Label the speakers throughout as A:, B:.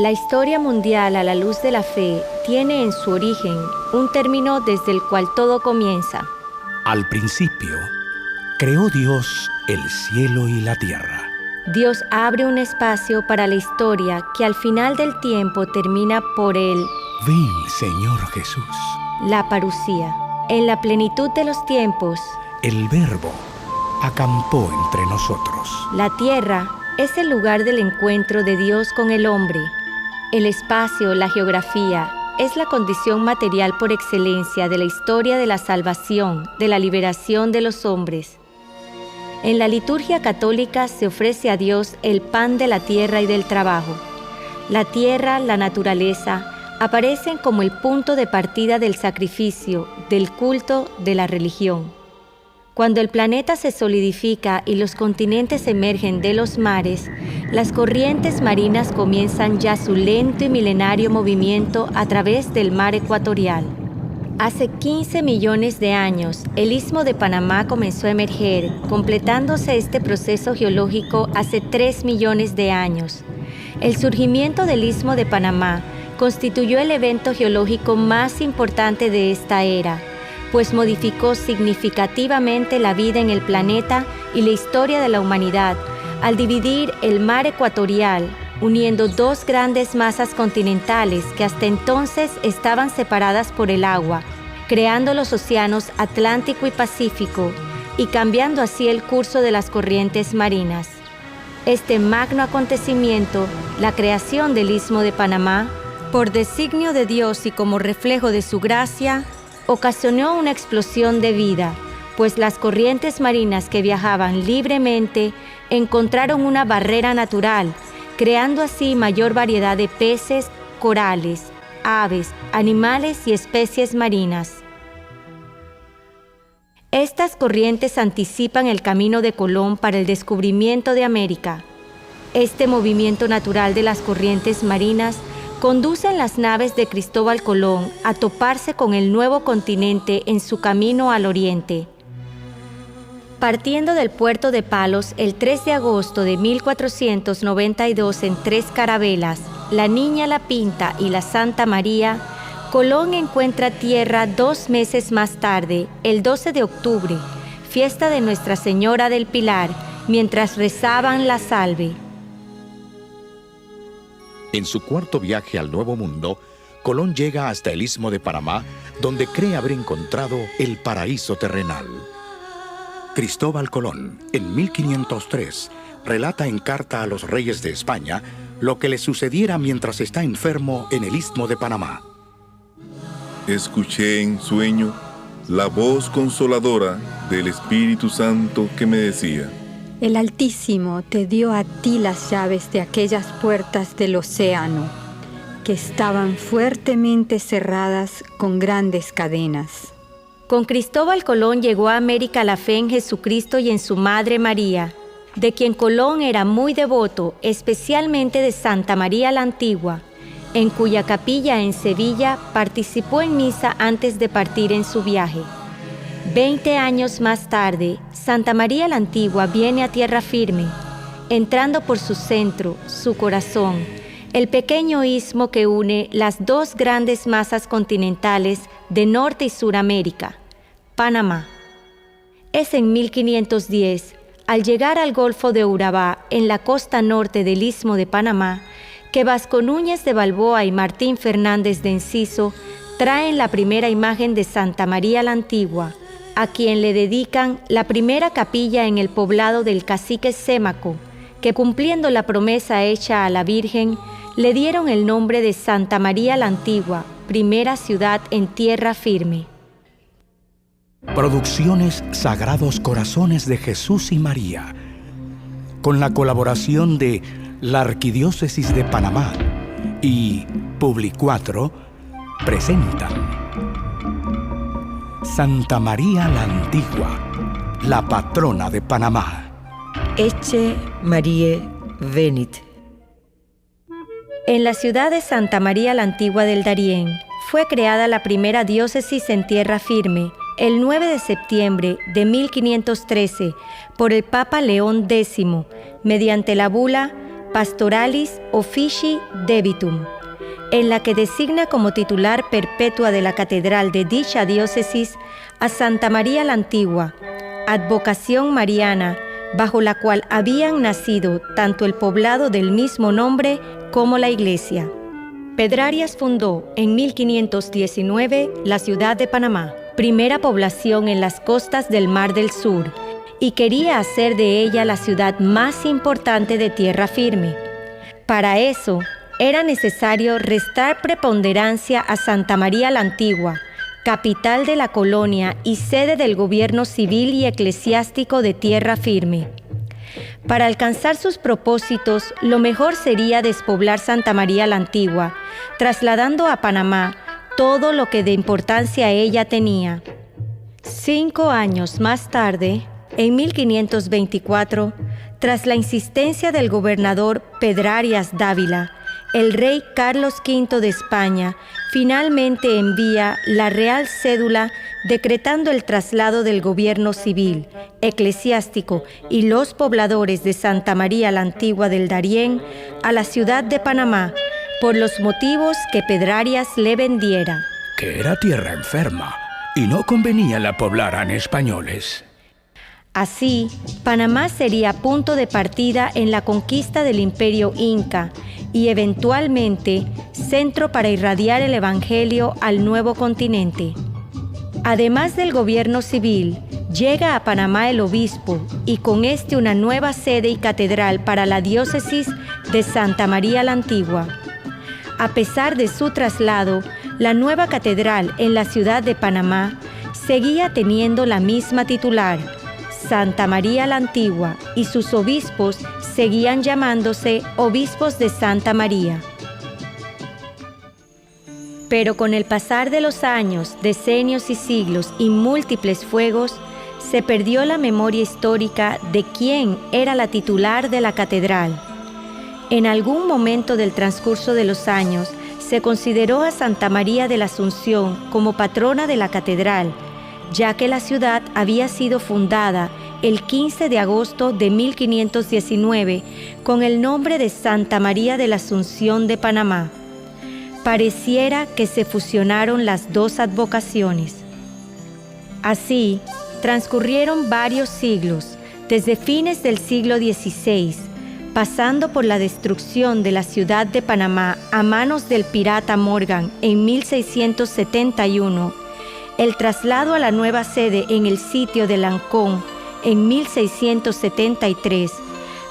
A: La historia mundial a la luz de la fe tiene en su origen un término desde el cual todo comienza.
B: Al principio, creó Dios el cielo y la tierra.
A: Dios abre un espacio para la historia que al final del tiempo termina por el
B: Ven, Señor Jesús.
A: la parusía. En la plenitud de los tiempos,
B: El Verbo acampó entre nosotros.
A: la tierra es el lugar del encuentro de Dios con el hombre. El espacio, la geografía, es la condición material por excelencia de la historia de la salvación, de la liberación de los hombres. En la liturgia católica se ofrece a Dios el pan de la tierra y del trabajo. La tierra, la naturaleza, aparecen como el punto de partida del sacrificio, del culto, de la religión. Cuando el planeta se solidifica y los continentes emergen de los mares, las corrientes marinas comienzan ya su lento y milenario movimiento a través del mar ecuatorial. Hace 15 millones de años, el Istmo de Panamá comenzó a emerger, completándose este proceso geológico hace 3 millones de años. El surgimiento del Istmo de Panamá constituyó el evento geológico más importante de esta era, pues modificó significativamente la vida en el planeta y la historia de la humanidad, al dividir el mar ecuatorial, uniendo dos grandes masas continentales que hasta entonces estaban separadas por el agua, creando los océanos Atlántico y Pacífico, y cambiando así el curso de las corrientes marinas. Este magno acontecimiento, la creación del Istmo de Panamá, por designio de Dios y como reflejo de su gracia, ocasionó una explosión de vida, pues las corrientes marinas que viajaban libremente encontraron una barrera natural, creando así mayor variedad de peces, corales, aves, animales y especies marinas. Estas corrientes anticipan el camino de Colón para el descubrimiento de América. Este movimiento natural de las corrientes marinas conducen las naves de Cristóbal Colón a toparse con el nuevo continente en su camino al oriente. Partiendo del puerto de Palos el 3 de agosto de 1492 en 3 carabelas, la Niña, la Pinta y la Santa María, Colón encuentra tierra 2 meses más tarde, el 12 de octubre, fiesta de Nuestra Señora del Pilar, mientras rezaban la salve.
C: En su cuarto viaje al Nuevo Mundo, Colón llega hasta el Istmo de Panamá, donde cree haber encontrado el paraíso terrenal. Cristóbal Colón, en 1503, relata en carta a los reyes de España lo que le sucediera mientras está enfermo en el Istmo de Panamá.
D: Escuché en sueño la voz consoladora del Espíritu Santo que me decía:
E: El Altísimo te dio a ti las llaves de aquellas puertas del océano, que estaban fuertemente cerradas con grandes cadenas.
A: Con Cristóbal Colón llegó a América la fe en Jesucristo y en su Madre María, de quien Colón era muy devoto, especialmente de Santa María la Antigua, en cuya capilla en Sevilla participó en misa antes de partir en su viaje. 20 años más tarde, Santa María la Antigua viene a tierra firme, entrando por su centro, su corazón, el pequeño istmo que une las dos grandes masas continentales de Norte y Suramérica, Panamá. Es en 1510, al llegar al Golfo de Urabá, en la costa norte del Istmo de Panamá, que Vasco Núñez de Balboa y Martín Fernández de Enciso traen la primera imagen de Santa María la Antigua, a quien le dedican la primera capilla en el poblado del cacique Sémaco, que cumpliendo la promesa hecha a la Virgen, le dieron el nombre de Santa María la Antigua, primera ciudad en tierra firme.
B: Producciones Sagrados Corazones de Jesús y María, con la colaboración de la Arquidiócesis de Panamá y Publicuatro, presentan Santa María la Antigua, la patrona de Panamá.
F: Ecce Mariae venit.
A: En la ciudad de Santa María la Antigua del Darién fue creada la primera diócesis en tierra firme el 9 de septiembre de 1513 por el Papa León X, mediante la bula Pastoralis Officii Debitum, en la que designa como titular perpetua de la catedral de dicha diócesis a Santa María la Antigua, advocación mariana, bajo la cual habían nacido tanto el poblado del mismo nombre como la iglesia. Pedrarias fundó en 1519 la ciudad de Panamá, primera población en las costas del Mar del Sur, y quería hacer de ella la ciudad más importante de tierra firme. Para eso, era necesario restar preponderancia a Santa María la Antigua, capital de la colonia y sede del gobierno civil y eclesiástico de tierra firme. Para alcanzar sus propósitos, lo mejor sería despoblar Santa María la Antigua, trasladando a Panamá todo lo que de importancia ella tenía. 5 años más tarde, en 1524, tras la insistencia del gobernador Pedrarias Dávila, el rey Carlos V de España finalmente envía la Real Cédula decretando el traslado del gobierno civil, eclesiástico y los pobladores de Santa María la Antigua del Darién a la ciudad de Panamá por los motivos que Pedrarias le vendiera.
B: Que era tierra enferma y no convenía la poblaran españoles.
A: Así, Panamá sería punto de partida en la conquista del Imperio Inca y eventualmente centro para irradiar el Evangelio al nuevo continente. Además del gobierno civil, llega a Panamá el obispo y con este una nueva sede y catedral para la diócesis de Santa María la Antigua. A pesar de su traslado, la nueva catedral en la ciudad de Panamá seguía teniendo la misma titular, Santa María la Antigua, y sus obispos seguían llamándose obispos de Santa María. Pero con el pasar de los años, decenios y siglos y múltiples fuegos, se perdió la memoria histórica de quién era la titular de la catedral. En algún momento del transcurso de los años, se consideró a Santa María de la Asunción como patrona de la catedral, ya que la ciudad había sido fundada el 15 de agosto de 1519 con el nombre de Santa María de la Asunción de Panamá. Pareciera que se fusionaron las dos advocaciones. Así, transcurrieron varios siglos, desde fines del siglo XVI, pasando por la destrucción de la ciudad de Panamá a manos del pirata Morgan en 1671, el traslado a la nueva sede en el sitio de Lancón en 1673,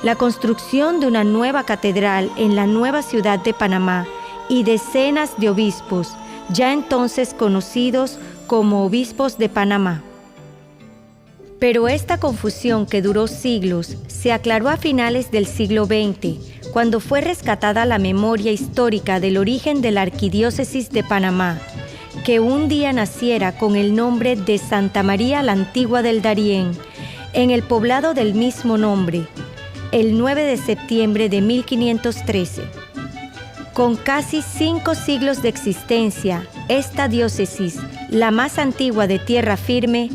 A: la construcción de una nueva catedral en la nueva ciudad de Panamá y decenas de obispos, ya entonces conocidos como obispos de Panamá. Pero esta confusión que duró siglos se aclaró a finales del siglo XX, cuando fue rescatada la memoria histórica del origen de la arquidiócesis de Panamá, que un día naciera con el nombre de Santa María la Antigua del Darién, en el poblado del mismo nombre, el 9 de septiembre de 1513. Con casi 5 siglos de existencia, esta diócesis, la más antigua de tierra firme,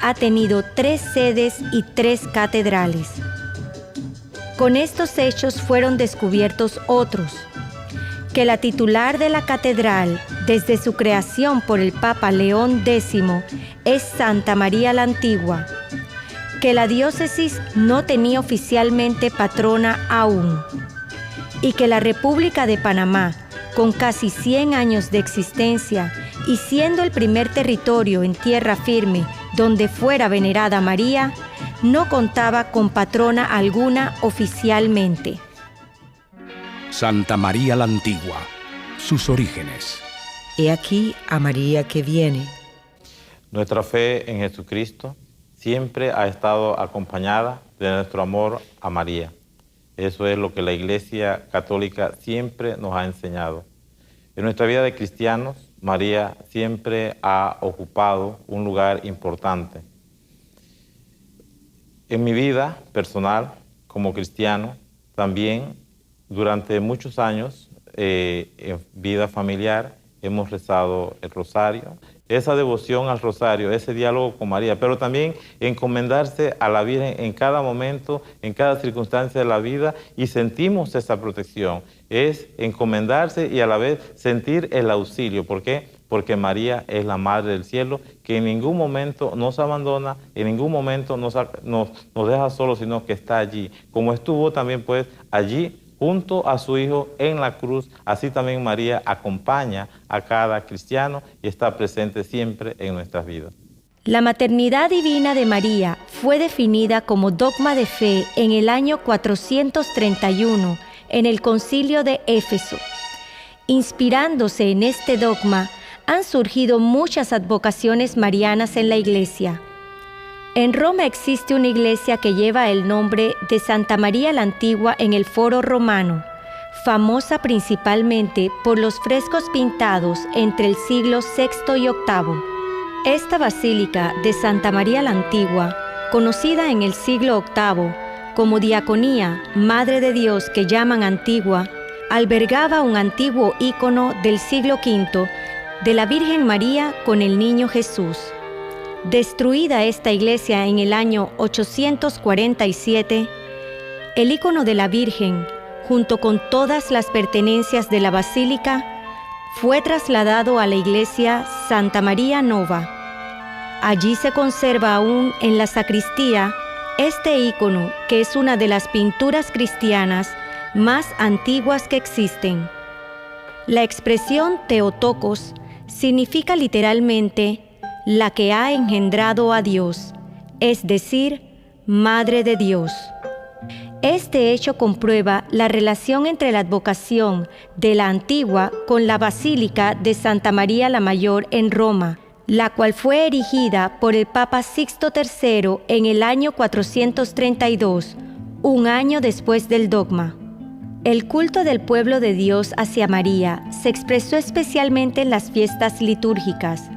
A: ha tenido 3 sedes y 3 catedrales. Con estos hechos fueron descubiertos otros: que la titular de la catedral, desde su creación por el Papa León X, es Santa María la Antigua, que la diócesis no tenía oficialmente patrona aún, y que la República de Panamá, con casi 100 años de existencia y siendo el primer territorio en tierra firme donde fuera venerada María, no contaba con patrona alguna oficialmente.
B: Santa María la Antigua, sus orígenes.
F: He aquí a María que viene.
G: Nuestra fe en Jesucristo siempre ha estado acompañada de nuestro amor a María. Eso es lo que la Iglesia Católica siempre nos ha enseñado. En nuestra vida de cristianos, María siempre ha ocupado un lugar importante. En mi vida personal, como cristiano, también durante muchos años, en vida familiar, hemos rezado el rosario. Esa devoción al rosario, ese diálogo con María, pero también encomendarse a la Virgen en cada momento, en cada circunstancia de la vida, y sentimos esa protección. Es encomendarse y a la vez sentir el auxilio. ¿Por qué? Porque María es la Madre del Cielo, que en ningún momento nos abandona, en ningún momento nos deja solos, sino que está allí. Como estuvo también pues allí junto a su Hijo en la cruz, así también María acompaña a cada cristiano y está presente siempre en nuestras vidas.
A: La maternidad divina de María fue definida como dogma de fe en el año 431 en el Concilio de Éfeso. Inspirándose en este dogma, han surgido muchas advocaciones marianas en la Iglesia. En Roma existe una iglesia que lleva el nombre de Santa María la Antigua en el Foro Romano, famosa principalmente por los frescos pintados entre el siglo VI y VIII. Esta basílica de Santa María la Antigua, conocida en el siglo VIII como Diaconía, Madre de Dios que llaman Antigua, albergaba un antiguo ícono del siglo V de la Virgen María con el Niño Jesús. Destruida esta iglesia en el año 847, el ícono de la Virgen, junto con todas las pertenencias de la basílica, fue trasladado a la iglesia Santa María Nova. Allí se conserva aún en la sacristía este ícono, que es una de las pinturas cristianas más antiguas que existen. La expresión Theotokos significa literalmente la que ha engendrado a Dios, es decir, Madre de Dios. Este hecho comprueba la relación entre la advocación de la Antigua con la Basílica de Santa María la Mayor en Roma, la cual fue erigida por el Papa Sixto III en el año 432, un año después del dogma. El culto del pueblo de Dios hacia María se expresó especialmente en las fiestas litúrgicas,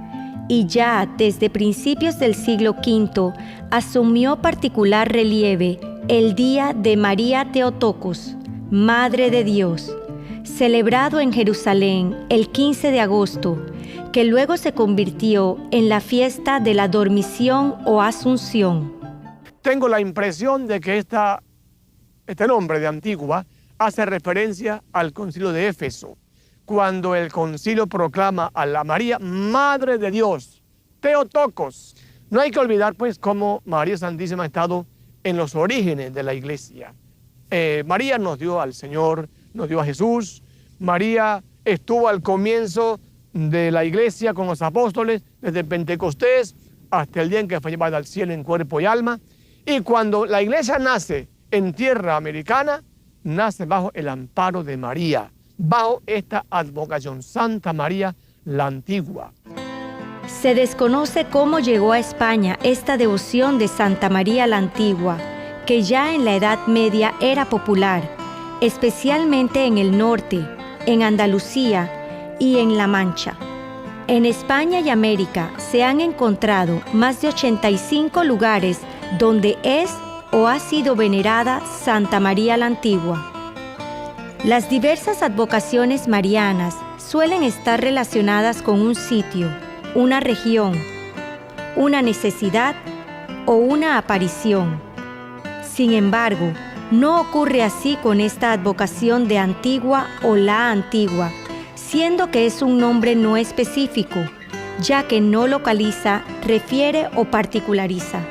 A: y ya desde principios del siglo V asumió particular relieve el Día de María Theotokos, Madre de Dios, celebrado en Jerusalén el 15 de agosto, que luego se convirtió en la fiesta de la Dormición o Asunción.
H: Tengo la impresión de que este nombre de Antigua hace referencia al Concilio de Éfeso, cuando el concilio proclama a la María Madre de Dios, Theotokos. No hay que olvidar pues cómo María Santísima ha estado en los orígenes de la iglesia. María nos dio al Señor, nos dio a Jesús. María estuvo al comienzo de la iglesia con los apóstoles, desde Pentecostés hasta el día en que fue llevada al cielo en cuerpo y alma. Y cuando la iglesia nace en tierra americana, nace bajo el amparo de María, bajo esta advocación, Santa María la Antigua.
A: Se desconoce cómo llegó a España esta devoción de Santa María la Antigua, que ya en la Edad Media era popular, especialmente en el norte, en Andalucía y en La Mancha. En España y América se han encontrado más de 85 lugares donde es o ha sido venerada Santa María la Antigua. Las diversas advocaciones marianas suelen estar relacionadas con un sitio, una región, una necesidad o una aparición. Sin embargo, no ocurre así con esta advocación de Antigua o la Antigua, siendo que es un nombre no específico, ya que no localiza, refiere o particulariza.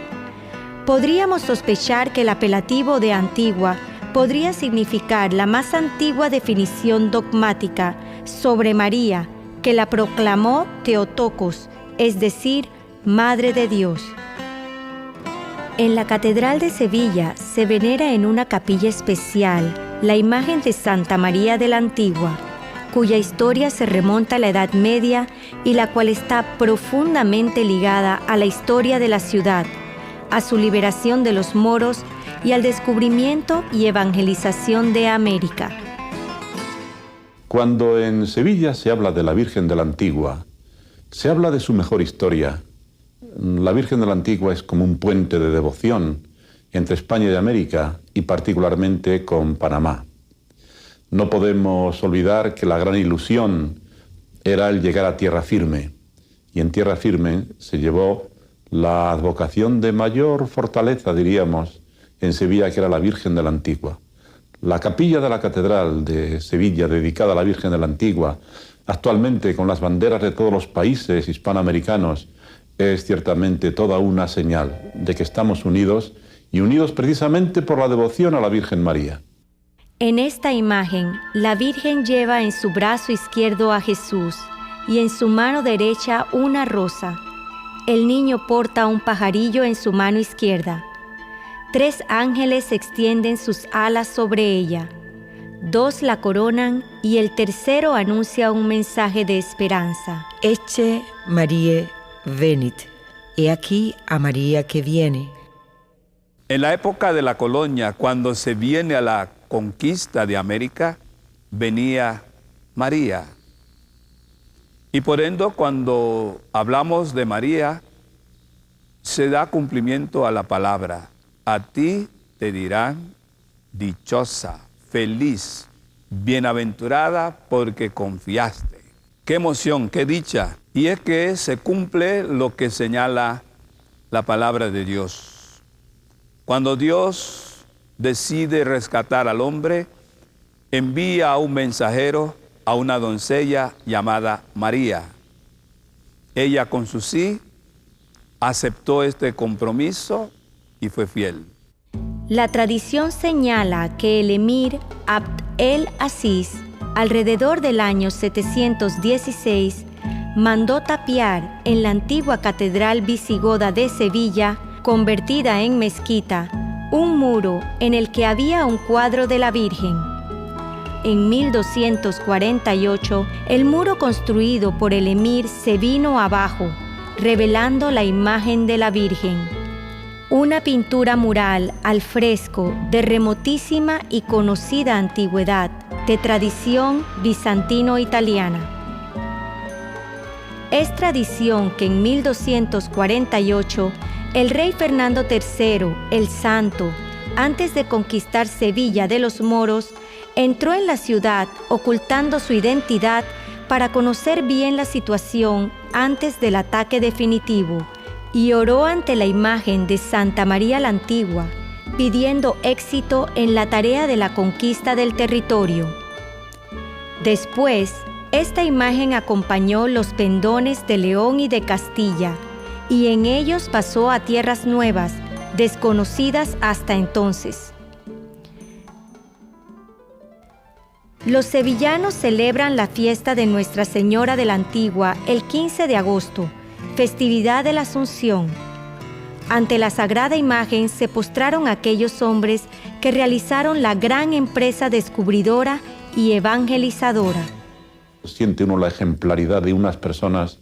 A: Podríamos sospechar que el apelativo de Antigua podría significar la más antigua definición dogmática sobre María, que la proclamó Theotokos, es decir, Madre de Dios. En la Catedral de Sevilla se venera en una capilla especial la imagen de Santa María de la Antigua, cuya historia se remonta a la Edad Media y la cual está profundamente ligada a la historia de la ciudad, a su liberación de los moros y al descubrimiento y evangelización de América.
I: Cuando en Sevilla se habla de la Virgen de la Antigua, se habla de su mejor historia. La Virgen de la Antigua es como un puente de devoción entre España y América, y particularmente con Panamá. No podemos olvidar que la gran ilusión era el llegar a tierra firme. Y en tierra firme se llevó la advocación de mayor fortaleza, diríamos, en Sevilla, que era la Virgen de la Antigua. La capilla de la Catedral de Sevilla, dedicada a la Virgen de la Antigua, actualmente con las banderas de todos los países hispanoamericanos, es ciertamente toda una señal de que estamos unidos, y unidos precisamente por la devoción a la Virgen María.
A: En esta imagen, la Virgen lleva en su brazo izquierdo a Jesús y en su mano derecha una rosa. El niño porta un pajarillo en su mano izquierda. 3 ángeles extienden sus alas sobre ella. 2 la coronan y el tercero anuncia un mensaje de esperanza.
F: Ecce Mariae venit. He aquí a María que viene.
J: En la época de la colonia, cuando se viene a la conquista de América, venía María. Y por ende, cuando hablamos de María, se da cumplimiento a la palabra. A ti te dirán dichosa, feliz, bienaventurada porque confiaste. Qué emoción, qué dicha. Y es que se cumple lo que señala la palabra de Dios. Cuando Dios decide rescatar al hombre, envía a un mensajero, a una doncella llamada María. Ella con su sí aceptó este compromiso y fue fiel.
A: La tradición señala que el emir Abd el-Aziz, alrededor del año 716, mandó tapiar en la antigua catedral visigoda de Sevilla, convertida en mezquita, un muro en el que había un cuadro de la Virgen. En 1248, el muro construido por el emir se vino abajo, revelando la imagen de la Virgen. Una pintura mural al fresco de remotísima y conocida antigüedad, de tradición bizantino-italiana. Es tradición que en 1248, el rey Fernando III, el Santo, antes de conquistar Sevilla de los moros, entró en la ciudad ocultando su identidad para conocer bien la situación antes del ataque definitivo, y oró ante la imagen de Santa María la Antigua, pidiendo éxito en la tarea de la conquista del territorio. Después, esta imagen acompañó los pendones de León y de Castilla, y en ellos pasó a tierras nuevas, desconocidas hasta entonces. Los sevillanos celebran la fiesta de Nuestra Señora de la Antigua el 15 de agosto, festividad de la Asunción. Ante la sagrada imagen se postraron aquellos hombres que realizaron la gran empresa descubridora y evangelizadora.
I: Siente uno la ejemplaridad de unas personas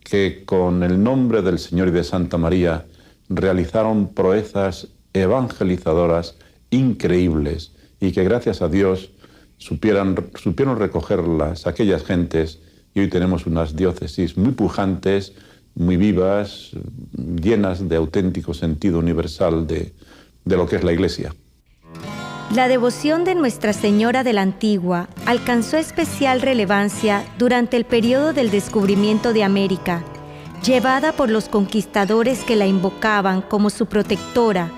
I: que con el nombre del Señor y de Santa María realizaron proezas evangelizadoras increíbles y que gracias a Dios supieron recogerlas aquellas gentes, y hoy tenemos unas diócesis muy pujantes, muy vivas, llenas de auténtico sentido universal de lo que es la Iglesia.
A: La devoción de Nuestra Señora de la Antigua alcanzó especial relevancia durante el periodo del descubrimiento de América, llevada por los conquistadores que la invocaban como su protectora,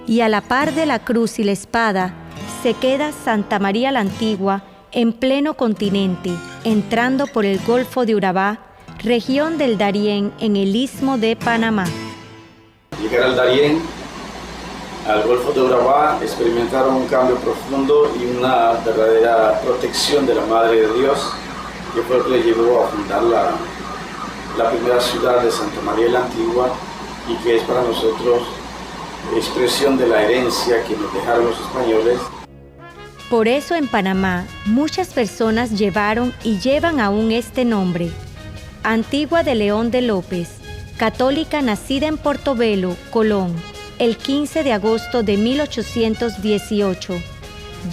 A: y a la par de la cruz y la espada, se queda Santa María la Antigua en pleno continente, entrando por el Golfo de Urabá, región del Darién en el Istmo de Panamá.
K: Llegar al Darién, al Golfo de Urabá, experimentaron un cambio profundo y una verdadera protección de la Madre de Dios, que fue lo que le llevó a fundar la primera ciudad de Santa María la Antigua, y que es para nosotros expresión de la herencia que nos dejaron los españoles.
A: Por eso en Panamá muchas personas llevaron y llevan aún este nombre. Antigua de León de López, católica nacida en Portobelo, Colón, el 15 de agosto de 1818.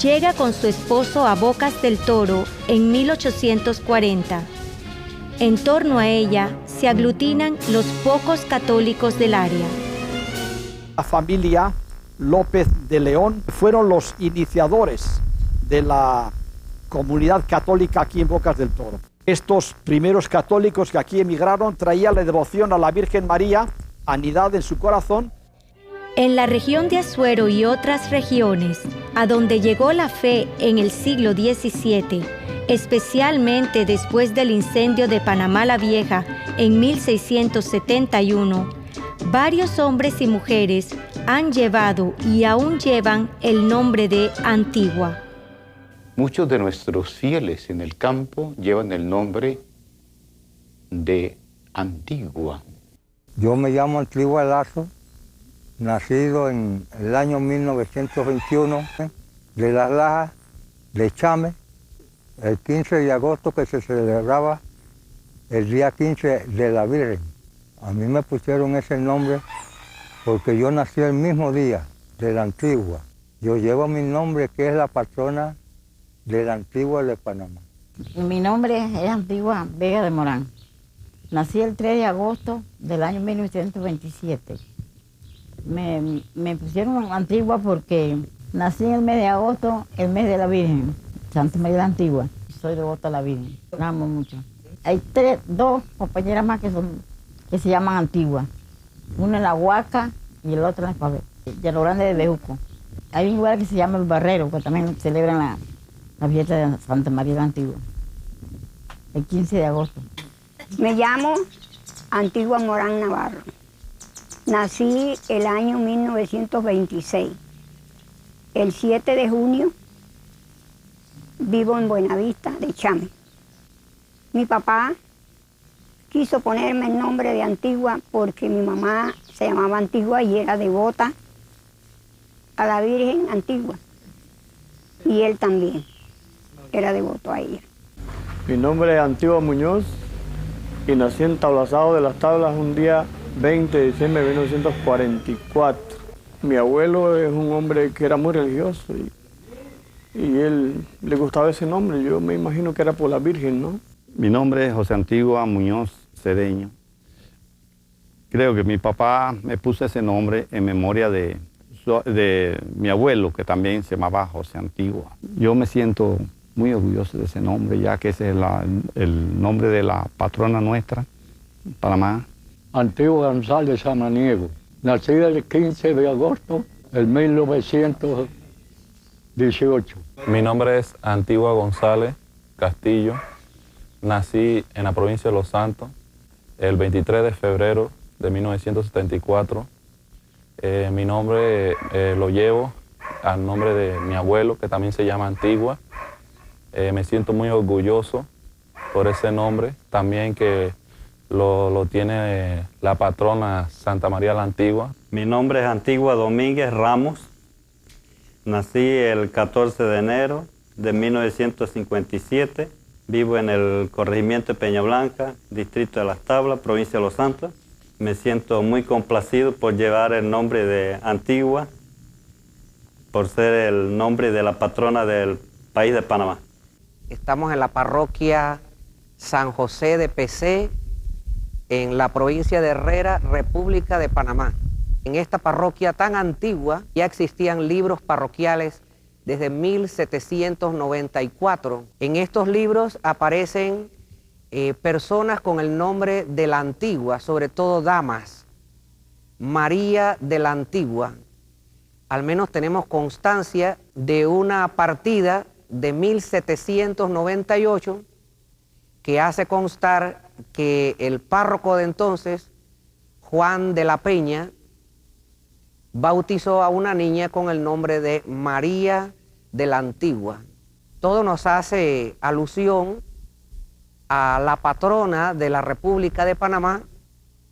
A: Llega con su esposo a Bocas del Toro en 1840. En torno a ella se aglutinan los pocos católicos del área.
L: La familia López de León fueron los iniciadores de la comunidad católica aquí en Bocas del Toro. Estos primeros católicos que aquí emigraron traían la devoción a la Virgen María, anidada en su corazón.
A: En la región de Azuero y otras regiones, a donde llegó la fe en el siglo XVII, especialmente después del incendio de Panamá la Vieja en 1671, varios hombres y mujeres han llevado y aún llevan el nombre de Antigua.
M: Muchos de nuestros fieles en el campo llevan el nombre de Antigua.
N: Yo me llamo Antigua Lazo, nacido en el año 1921 de Las Lajas, de Chame, el 15 de agosto que se celebraba el día 15 de la Virgen. A mí me pusieron ese nombre porque yo nací el mismo día de la Antigua. Yo llevo mi nombre, que es la patrona de la Antigua de Panamá.
O: Mi nombre es Antigua Vega de Morán. Nací el 3 de agosto del año 1927. Me pusieron Antigua porque nací en el mes de agosto, el mes de la Virgen, Santa María la Antigua. Soy devota a la Virgen, la amo mucho. Hay dos compañeras más que se llaman Antigua. Una en La Huaca y el otro en la Pabé, Llano Grande de Bejuco. Hay un lugar que se llama El Barrero, que también celebran la fiesta de Santa María la Antigua, el 15 de agosto.
P: Me llamo Antigua Morán Navarro. Nací el año 1926. El 7 de junio vivo en Buenavista de Chame. Mi papá quiso ponerme el nombre de Antigua porque mi mamá se llamaba Antigua y era devota a la Virgen Antigua. Y él también era devoto a ella.
Q: Mi nombre es Antigua Muñoz y nací en Tablazado de las Tablas un día 20 de diciembre de 1944. Mi abuelo es un hombre que era muy religioso y él le gustaba ese nombre. Yo me imagino que era por la Virgen, ¿no?
R: Mi nombre es José Antigua Muñoz Cedeño. Creo que mi papá me puso ese nombre en memoria de mi abuelo, que también se llamaba José Antigua. Yo me siento muy orgulloso de ese nombre, ya que ese es el nombre de la patrona nuestra, Panamá.
S: Antigua González Samaniego, nacida el 15 de agosto del 1918.
T: Mi nombre es Antigua González Castillo. Nací en la provincia de Los Santos el 23 de febrero de 1974. Mi nombre lo llevo al nombre de mi abuelo, que también se llama Antigua. Me siento muy orgulloso por ese nombre, también que lo tiene la patrona Santa María la Antigua.
U: Mi nombre es Antigua Domínguez Ramos. Nací el 14 de enero de 1957. Vivo en el corregimiento de Peña Blanca, distrito de Las Tablas, provincia de Los Santos. Me siento muy complacido por llevar el nombre de Antigua, por ser el nombre de la patrona del país de Panamá.
V: Estamos en la parroquia San José de Pecé, en la provincia de Herrera, República de Panamá. En esta parroquia tan antigua ya existían libros parroquiales desde 1794. En estos libros aparecen personas con el nombre de la Antigua, sobre todo damas. María de la Antigua. Al menos tenemos constancia de una partida de 1798 que hace constar que el párroco de entonces, Juan de la Peña, bautizó a una niña con el nombre de María de la Antigua. Todo nos hace alusión a la patrona de la República de Panamá,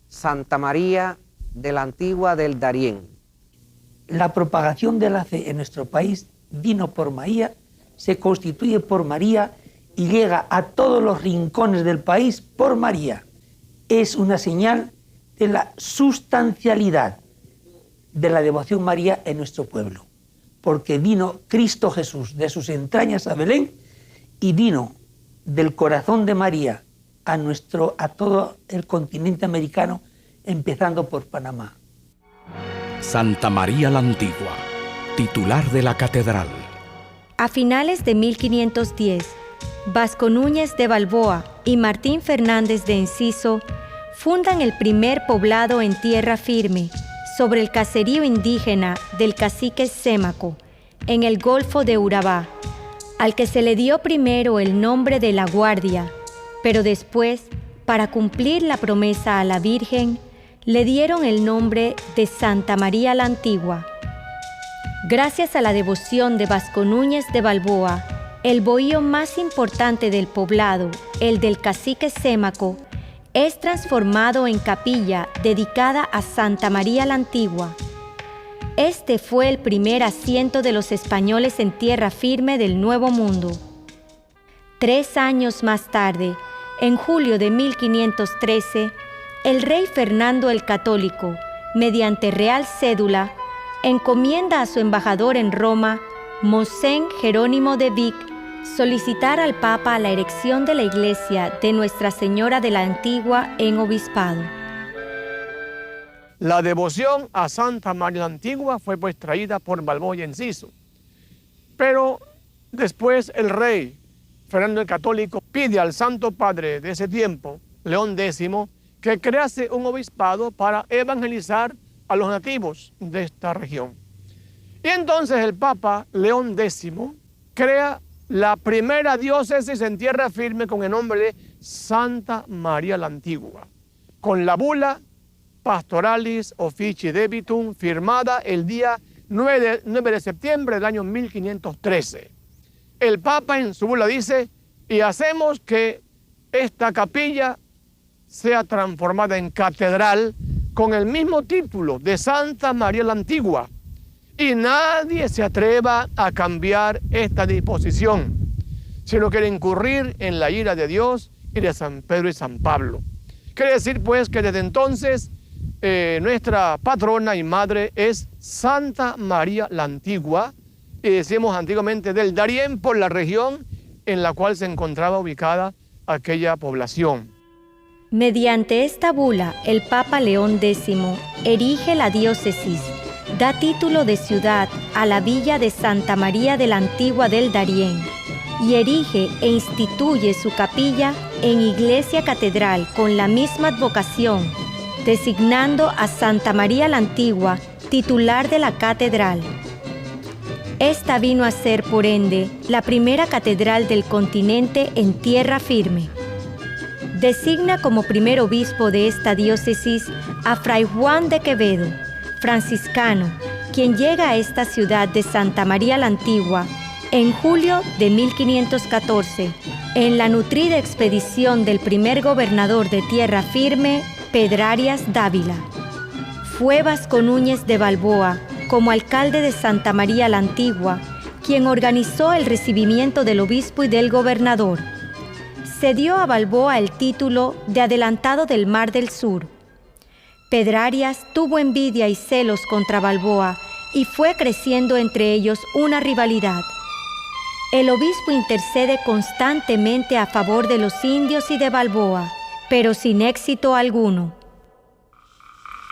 V: Santa María de la Antigua del Darién.
W: La propagación de la fe en nuestro país vino por María, se constituye por María y llega a todos los rincones del país por María. Es una señal de la sustancialidad de la devoción a María en nuestro pueblo, porque vino Cristo Jesús de sus entrañas a Belén y vino del corazón de María a todo el continente americano, empezando por Panamá.
B: Santa María la Antigua, titular de la catedral.
A: A finales de 1510, Vasco Núñez de Balboa y Martín Fernández de Enciso fundan el primer poblado en tierra firme sobre el caserío indígena del cacique Sémaco, en el Golfo de Urabá, al que se le dio primero el nombre de La Guardia, pero después, para cumplir la promesa a la Virgen, le dieron el nombre de Santa María la Antigua. Gracias a la devoción de Vasco Núñez de Balboa, el bohío más importante del poblado, el del cacique Sémaco, es transformado en capilla dedicada a Santa María la Antigua. Este fue el primer asiento de los españoles en tierra firme del Nuevo Mundo. 3 años más tarde, en julio de 1513, el rey Fernando el Católico, mediante real cédula, encomienda a su embajador en Roma, Mosén Jerónimo de Vic, solicitar al Papa la erección de la iglesia de Nuestra Señora de la Antigua en obispado.
H: La devoción a Santa María la Antigua fue pues traída por Balboa y Enciso. Pero después el rey Fernando el Católico pide al Santo Padre de ese tiempo, León X, que crease un obispado para evangelizar a los nativos de esta región. Y entonces el Papa León X crea la primera diócesis en tierra firme con el nombre de Santa María la Antigua, con la bula Pastoralis Officii Debitum, firmada el día 9 de septiembre del año 1513. El Papa en su bula dice, y hacemos que esta capilla sea transformada en catedral con el mismo título de Santa María la Antigua, y nadie se atreva a cambiar esta disposición, sino quiere incurrir en la ira de Dios y de San Pedro y San Pablo. Quiere decir pues que desde entonces nuestra patrona y madre es Santa María la Antigua, y decimos antiguamente del Darién por la región en la cual se encontraba ubicada aquella población.
A: Mediante esta bula, el Papa León X erige la diócesis, da título de ciudad a la villa de Santa María de la Antigua del Darién y erige e instituye su capilla en iglesia catedral con la misma advocación, designando a Santa María la Antigua titular de la catedral. Esta vino a ser, por ende, la primera catedral del continente en tierra firme. Designa como primer obispo de esta diócesis a Fray Juan de Quevedo, franciscano, quien llega a esta ciudad de Santa María la Antigua en julio de 1514, en la nutrida expedición del primer gobernador de tierra firme, Pedrarias Dávila. Fue Vasco Núñez de Balboa, como alcalde de Santa María la Antigua, quien organizó el recibimiento del obispo y del gobernador. Se dio a Balboa el título de adelantado del Mar del Sur. Pedrarias tuvo envidia y celos contra Balboa y fue creciendo entre ellos una rivalidad. El obispo intercede constantemente a favor de los indios y de Balboa, pero sin éxito alguno.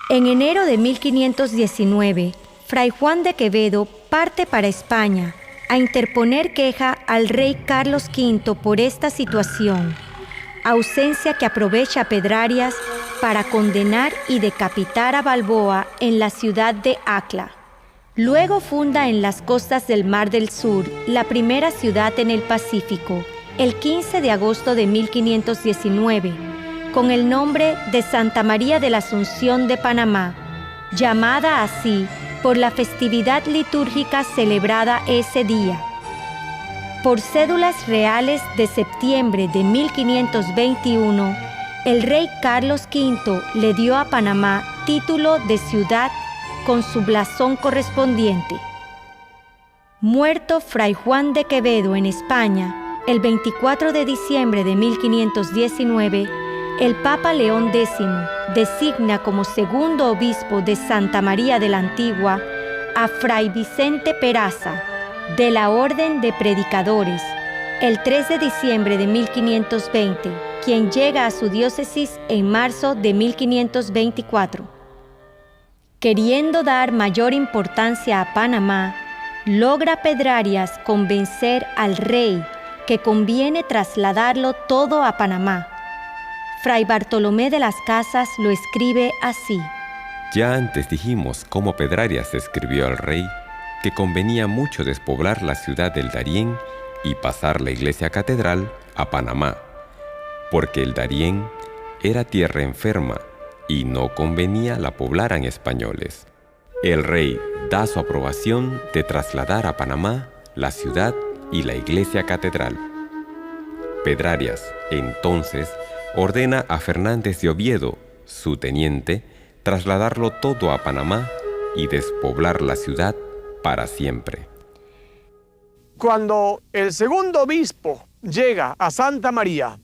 A: En enero de 1519, Fray Juan de Quevedo parte para España a interponer queja al rey Carlos V por esta situación, ausencia que aprovecha Pedrarias para condenar y decapitar a Balboa en la ciudad de Acla. Luego funda en las costas del Mar del Sur la primera ciudad en el Pacífico, el 15 de agosto de 1519, con el nombre de Santa María de la Asunción de Panamá, llamada así por la festividad litúrgica celebrada ese día. Por cédulas reales de septiembre de 1521, el rey Carlos V le dio a Panamá título de ciudad con su blasón correspondiente. Muerto Fray Juan de Quevedo en España, el 24 de diciembre de 1519, el Papa León X designa como segundo obispo de Santa María de la Antigua a Fray Vicente Peraza, de la Orden de Predicadores, el 3 de diciembre de 1520, quien llega a su diócesis en marzo de 1524. Queriendo dar mayor importancia a Panamá, logra Pedrarias convencer al rey que conviene trasladarlo todo a Panamá. Fray Bartolomé de las Casas lo escribe así.
C: Ya antes dijimos cómo Pedrarias escribió al rey que convenía mucho despoblar la ciudad del Darién y pasar la iglesia catedral a Panamá, porque el Darién era tierra enferma y no convenía la poblaran españoles. El rey da su aprobación de trasladar a Panamá la ciudad y la iglesia catedral. Pedrarias, entonces, ordena a Fernández de Oviedo, su teniente, trasladarlo todo a Panamá y despoblar la ciudad para siempre.
H: Cuando el segundo obispo llega a Santa María,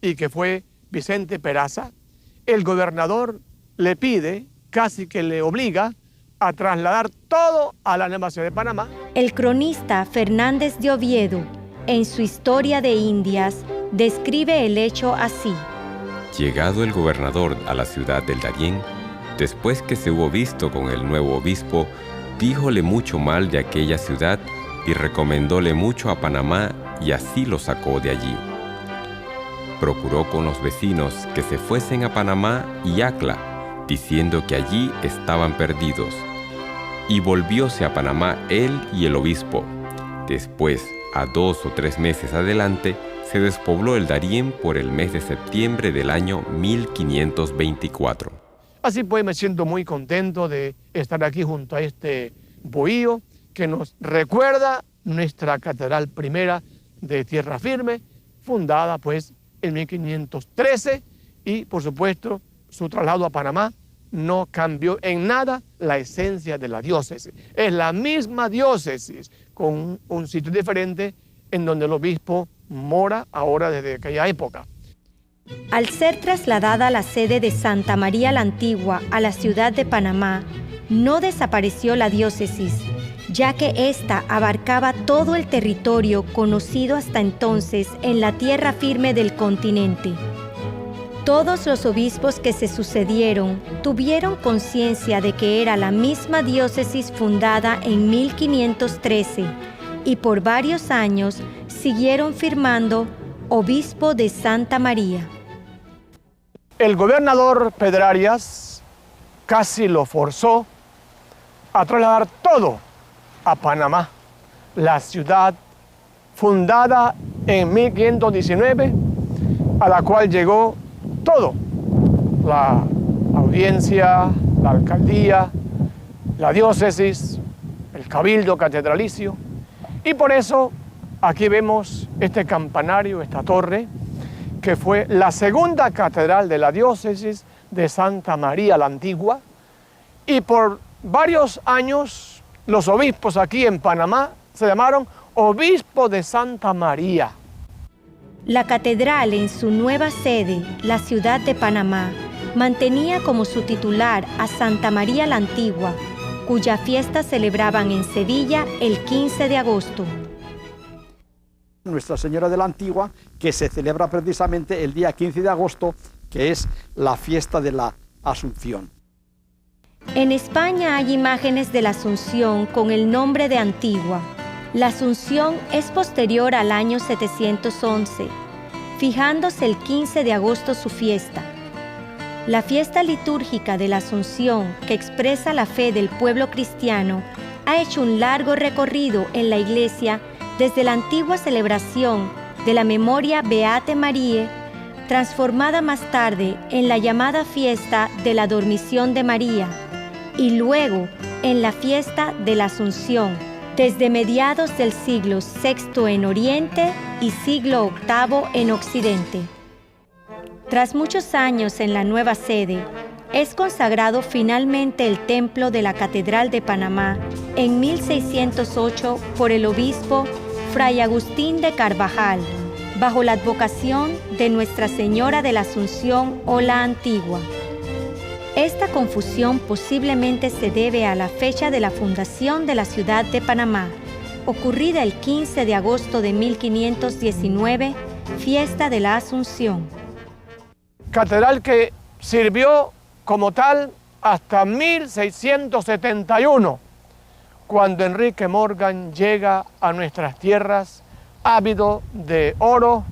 H: y que fue Vicente Peraza, el gobernador le pide, casi que le obliga, a trasladar todo a la nueva ciudad de Panamá.
A: El cronista Fernández de Oviedo, en su Historia de Indias, describe el hecho así.
C: Llegado el gobernador a la ciudad del Darién, después que se hubo visto con el nuevo obispo, díjole mucho mal de aquella ciudad y recomendóle mucho a Panamá y así lo sacó de allí. Procuró con los vecinos que se fuesen a Panamá y Acla, diciendo que allí estaban perdidos. Y volvióse a Panamá él y el obispo. Después, a 2 o 3 meses adelante, se despobló el Darién por el mes de septiembre del año 1524.
H: Así pues, me siento muy contento de estar aquí junto a este bohío que nos recuerda nuestra catedral primera de tierra firme, fundada pues en 1513, y por supuesto su traslado a Panamá no cambió en nada la esencia de la diócesis. Es la misma diócesis con un sitio diferente en donde el obispo mora ahora desde aquella época.
A: Al ser trasladada la sede de Santa María la Antigua a la ciudad de Panamá, no desapareció la diócesis, ya que ésta abarcaba todo el territorio conocido hasta entonces en la tierra firme del continente. Todos los obispos que se sucedieron tuvieron conciencia de que era la misma diócesis fundada en 1513 y por varios años siguieron firmando obispo de Santa María.
H: El gobernador Pedrarias casi lo forzó a trasladar todo a Panamá, la ciudad fundada en 1519, a la cual llegó todo, la audiencia, la alcaldía, la diócesis, el cabildo catedralicio, y por eso aquí vemos este campanario, esta torre, que fue la segunda catedral de la diócesis de Santa María la Antigua, y por varios años los obispos aquí en Panamá se llamaron Obispo de Santa María.
A: La catedral en su nueva sede, la ciudad de Panamá, mantenía como su titular a Santa María la Antigua, cuya fiesta celebraban en Sevilla el 15 de agosto.
L: Nuestra Señora de la Antigua, que se celebra precisamente el día 15 de agosto, que es la fiesta de la Asunción.
A: En España hay imágenes de la Asunción con el nombre de Antigua. La Asunción es posterior al año 711, fijándose el 15 de agosto su fiesta. La fiesta litúrgica de la Asunción, que expresa la fe del pueblo cristiano, ha hecho un largo recorrido en la Iglesia desde la antigua celebración de la memoria Beate Marie, transformada más tarde en la llamada fiesta de la Dormición de María, y luego en la fiesta de la Asunción, desde mediados del siglo VI en Oriente y siglo VIII en Occidente. Tras muchos años en la nueva sede, es consagrado finalmente el templo de la Catedral de Panamá en 1608 por el obispo Fray Agustín de Carvajal, bajo la advocación de Nuestra Señora de la Asunción o la Antigua. Esta confusión posiblemente se debe a la fecha de la fundación de la ciudad de Panamá, ocurrida el 15 de agosto de 1519, fiesta de la Asunción.
H: Catedral que sirvió como tal hasta 1671, cuando Enrique Morgan llega a nuestras tierras ávido de oro,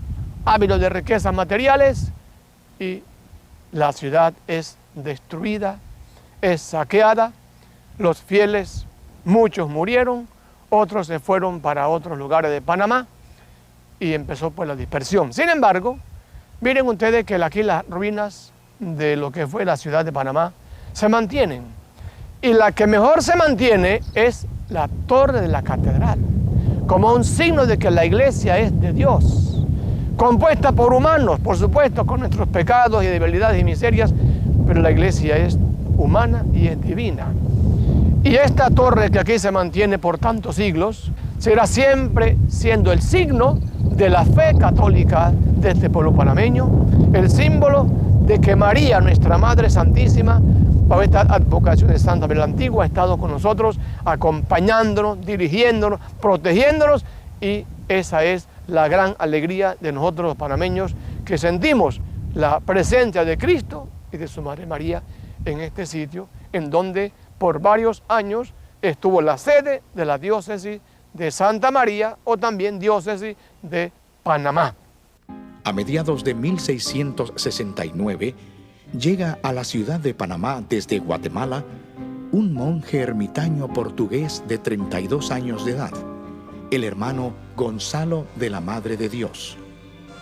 H: ávido de riquezas materiales, y la ciudad es destruida, es saqueada. Los fieles, muchos murieron, otros se fueron para otros lugares de Panamá y empezó pues la dispersión. Sin embargo, miren ustedes que aquí las ruinas de lo que fue la ciudad de Panamá se mantienen. Y la que mejor se mantiene es la torre de la catedral, como un signo de que la iglesia es de Dios, compuesta por humanos, por supuesto, con nuestros pecados y debilidades y miserias, pero la iglesia es humana y es divina. Y esta torre que aquí se mantiene por tantos siglos, será siempre siendo el signo de la fe católica de este pueblo panameño, el símbolo de que María, nuestra Madre Santísima, bajo esta advocación de Santa María la Antigua, ha estado con nosotros, acompañándonos, dirigiéndonos, protegiéndonos, y esa es la gran alegría de nosotros los panameños, que sentimos la presencia de Cristo y de su Madre María en este sitio, en donde por varios años estuvo la sede de la diócesis de Santa María, o también diócesis de Panamá.
B: A mediados de 1669, llega a la ciudad de Panamá desde Guatemala un monje ermitaño portugués de 32 años de edad, el hermano Gonzalo de la Madre de Dios,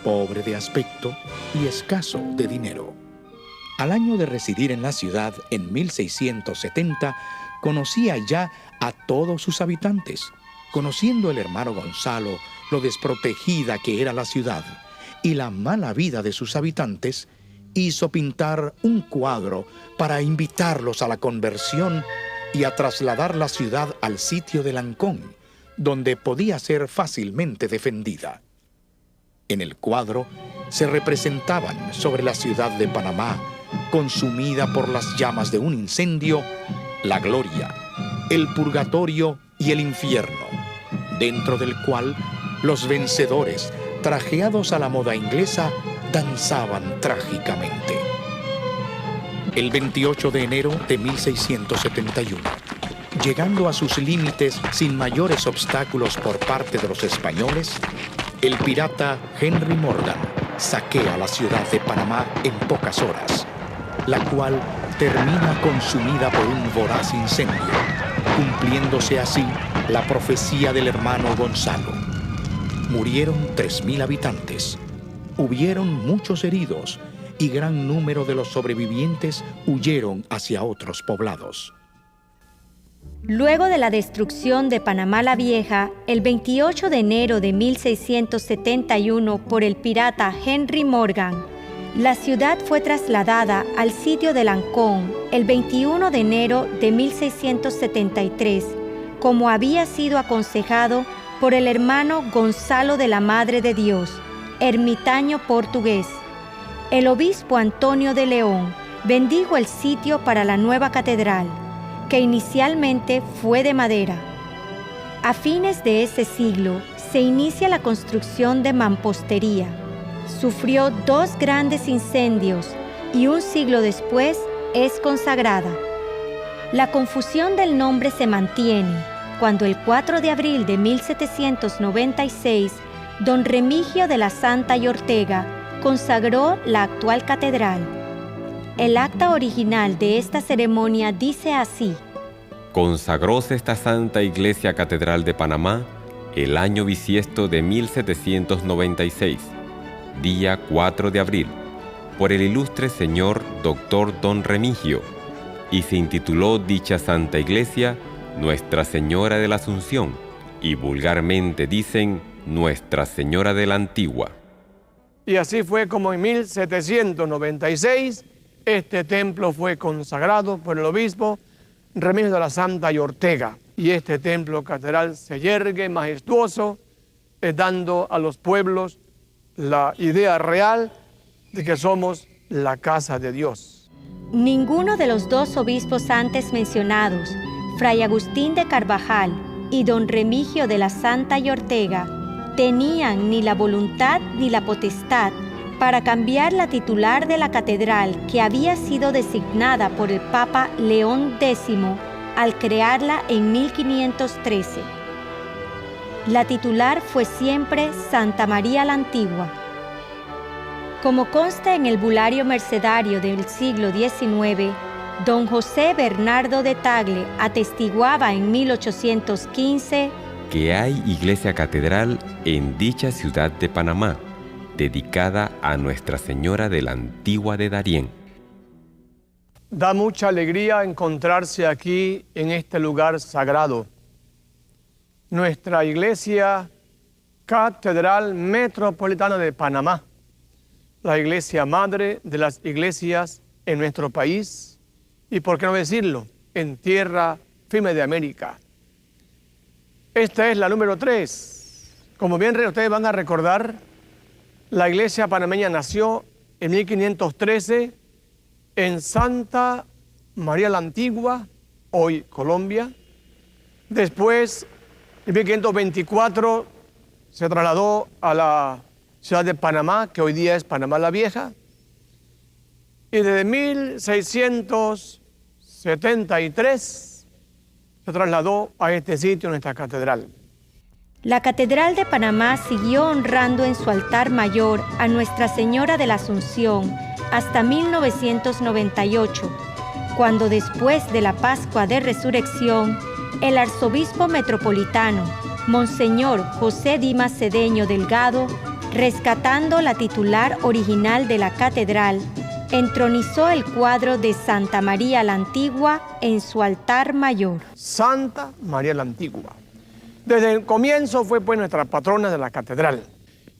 B: pobre de aspecto y escaso de dinero. Al año de residir en la ciudad, en 1670, conocía ya a todos sus habitantes. Conociendo el hermano Gonzalo lo desprotegida que era la ciudad y la mala vida de sus habitantes, hizo pintar un cuadro para invitarlos a la conversión y a trasladar la ciudad al sitio de Lancón, donde podía ser fácilmente defendida. En el cuadro se representaban sobre la ciudad de Panamá, consumida por las llamas de un incendio, la gloria, el purgatorio y el infierno, dentro del cual los vencedores, trajeados a la moda inglesa, danzaban trágicamente. El 28 de enero de 1671, llegando a sus límites sin mayores obstáculos por parte de los españoles, el pirata Henry Morgan saquea la ciudad de Panamá en pocas horas, la cual termina consumida por un voraz incendio, cumpliéndose así la profecía del hermano Gonzalo. Murieron 3.000 habitantes, hubieron muchos heridos y gran número de los sobrevivientes huyeron hacia otros poblados.
A: Luego de la destrucción de Panamá la Vieja, el 28 de enero de 1671 por el pirata Henry Morgan, la ciudad fue trasladada al sitio de Lancón el 21 de enero de 1673, como había sido aconsejado por el hermano Gonzalo de la Madre de Dios, ermitaño portugués. El obispo Antonio de León bendijo el sitio para la nueva catedral, que inicialmente fue de madera. A fines de ese siglo se inicia la construcción de mampostería. Sufrió 2 grandes incendios y un siglo después es consagrada. La confusión del nombre se mantiene cuando el 4 de abril de 1796, don Remigio de la Santa y Ortega consagró la actual catedral. El acta original de esta ceremonia dice así:
C: Consagróse esta Santa Iglesia Catedral de Panamá el año bisiesto de 1796, día 4 de abril, por el ilustre señor Dr. Don Remigio, y se intituló dicha Santa Iglesia Nuestra Señora de la Asunción, y vulgarmente dicen Nuestra Señora de la Antigua.
H: Y así fue como en 1796 este templo fue consagrado por el obispo Remigio de la Santa y Ortega. Y este templo catedral se yergue majestuoso, dando a los pueblos la idea real de que somos la casa de Dios.
A: Ninguno de los 2 obispos antes mencionados, Fray Agustín de Carvajal y don Remigio de la Santa y Ortega, tenían ni la voluntad ni la potestad para cambiar la titular de la catedral que había sido designada por el Papa León X al crearla en 1513. La titular fue siempre Santa María la Antigua. Como consta en el Bulario Mercedario del siglo XIX, don José Bernardo de Tagle atestiguaba en 1815
C: que hay iglesia catedral en dicha ciudad de Panamá, dedicada a Nuestra Señora de la Antigua de Darién.
H: Da mucha alegría encontrarse aquí en este lugar sagrado. Nuestra iglesia Catedral Metropolitana de Panamá, la iglesia madre de las iglesias en nuestro país y, por qué no decirlo, en tierra firme de América. Esta es la número 3. Como bien ustedes van a recordar, la iglesia panameña nació en 1513 en Santa María la Antigua, hoy Colombia. Después, en 1524, se trasladó a la ciudad de Panamá, que hoy día es Panamá la Vieja. Y desde 1673 se trasladó a este sitio, nuestra catedral.
A: La Catedral de Panamá siguió honrando en su altar mayor a Nuestra Señora de la Asunción hasta 1998, cuando después de la Pascua de Resurrección, el arzobispo metropolitano, Monseñor José Dimas Cedeño Delgado, rescatando la titular original de la catedral, entronizó el cuadro de Santa María la Antigua en su altar mayor.
H: Santa María la Antigua. Desde el comienzo fue pues nuestra patrona de la catedral,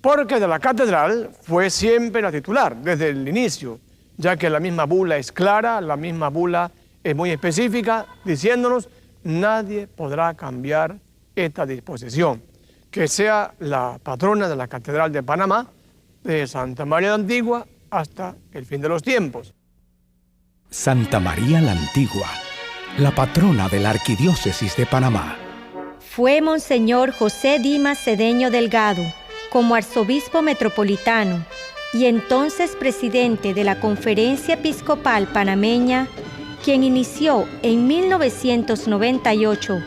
H: porque de la catedral fue siempre la titular, desde el inicio, ya que la misma bula es clara, la misma bula es muy específica, diciéndonos, nadie podrá cambiar esta disposición, que sea la patrona de la Catedral de Panamá, de Santa María la Antigua, hasta el fin de los tiempos.
B: Santa María la Antigua, la patrona de la Arquidiócesis de Panamá.
A: Fue Monseñor José Dimas Cedeño Delgado, como arzobispo metropolitano y entonces presidente de la Conferencia Episcopal Panameña, quien inició en 1998,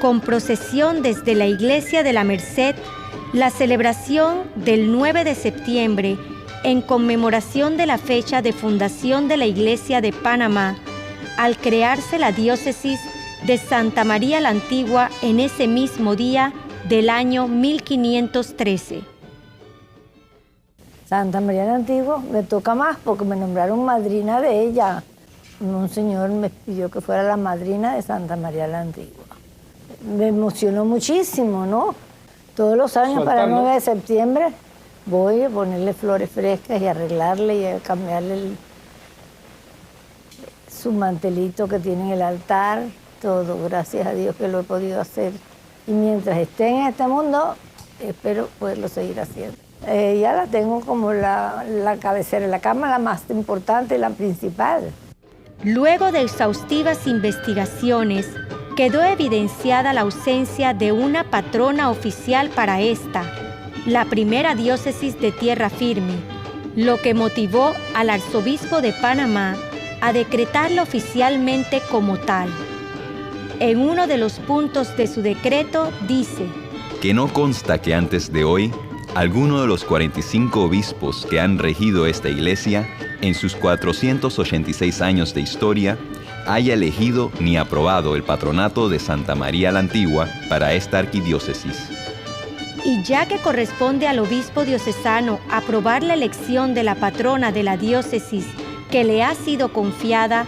A: con procesión desde la Iglesia de la Merced, la celebración del 9 de septiembre en conmemoración de la fecha de fundación de la Iglesia de Panamá, al crearse la diócesis de Santa María la Antigua en ese mismo día del año 1513.
D: Santa María la Antigua me toca más porque me nombraron madrina de ella. Un señor me pidió que fuera la madrina de Santa María la Antigua. Me emocionó muchísimo, ¿no? Todos los años para el 9 de septiembre voy a ponerle flores frescas y arreglarle y a cambiarle su mantelito que tiene en el altar. Todo, gracias a Dios que lo he podido hacer. Y mientras esté en este mundo, espero poderlo seguir haciendo. Ya la tengo como la cabecera de la cama, la más importante y la principal.
A: Luego de exhaustivas investigaciones, quedó evidenciada la ausencia de una patrona oficial para esta, la primera diócesis de tierra firme, lo que motivó al arzobispo de Panamá a decretarla oficialmente como tal. En uno de los puntos de su decreto dice:
E: que no consta que antes de hoy, alguno de los 45 obispos que han regido esta iglesia en sus 486 años de historia haya elegido ni aprobado el patronato de Santa María la Antigua para esta arquidiócesis.
A: Y ya que corresponde al obispo diocesano aprobar la elección de la patrona de la diócesis que le ha sido confiada,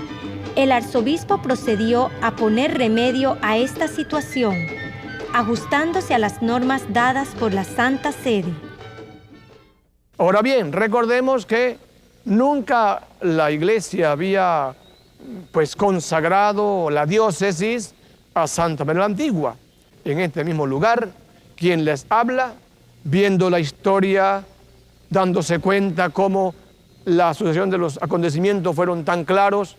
A: el arzobispo procedió a poner remedio a esta situación, ajustándose a las normas dadas por la Santa Sede.
H: Ahora bien, recordemos que nunca la Iglesia había consagrado la diócesis a Santa María la Antigua. En este mismo lugar, quien les habla, viendo la historia, dándose cuenta cómo la sucesión de los acontecimientos fueron tan claros,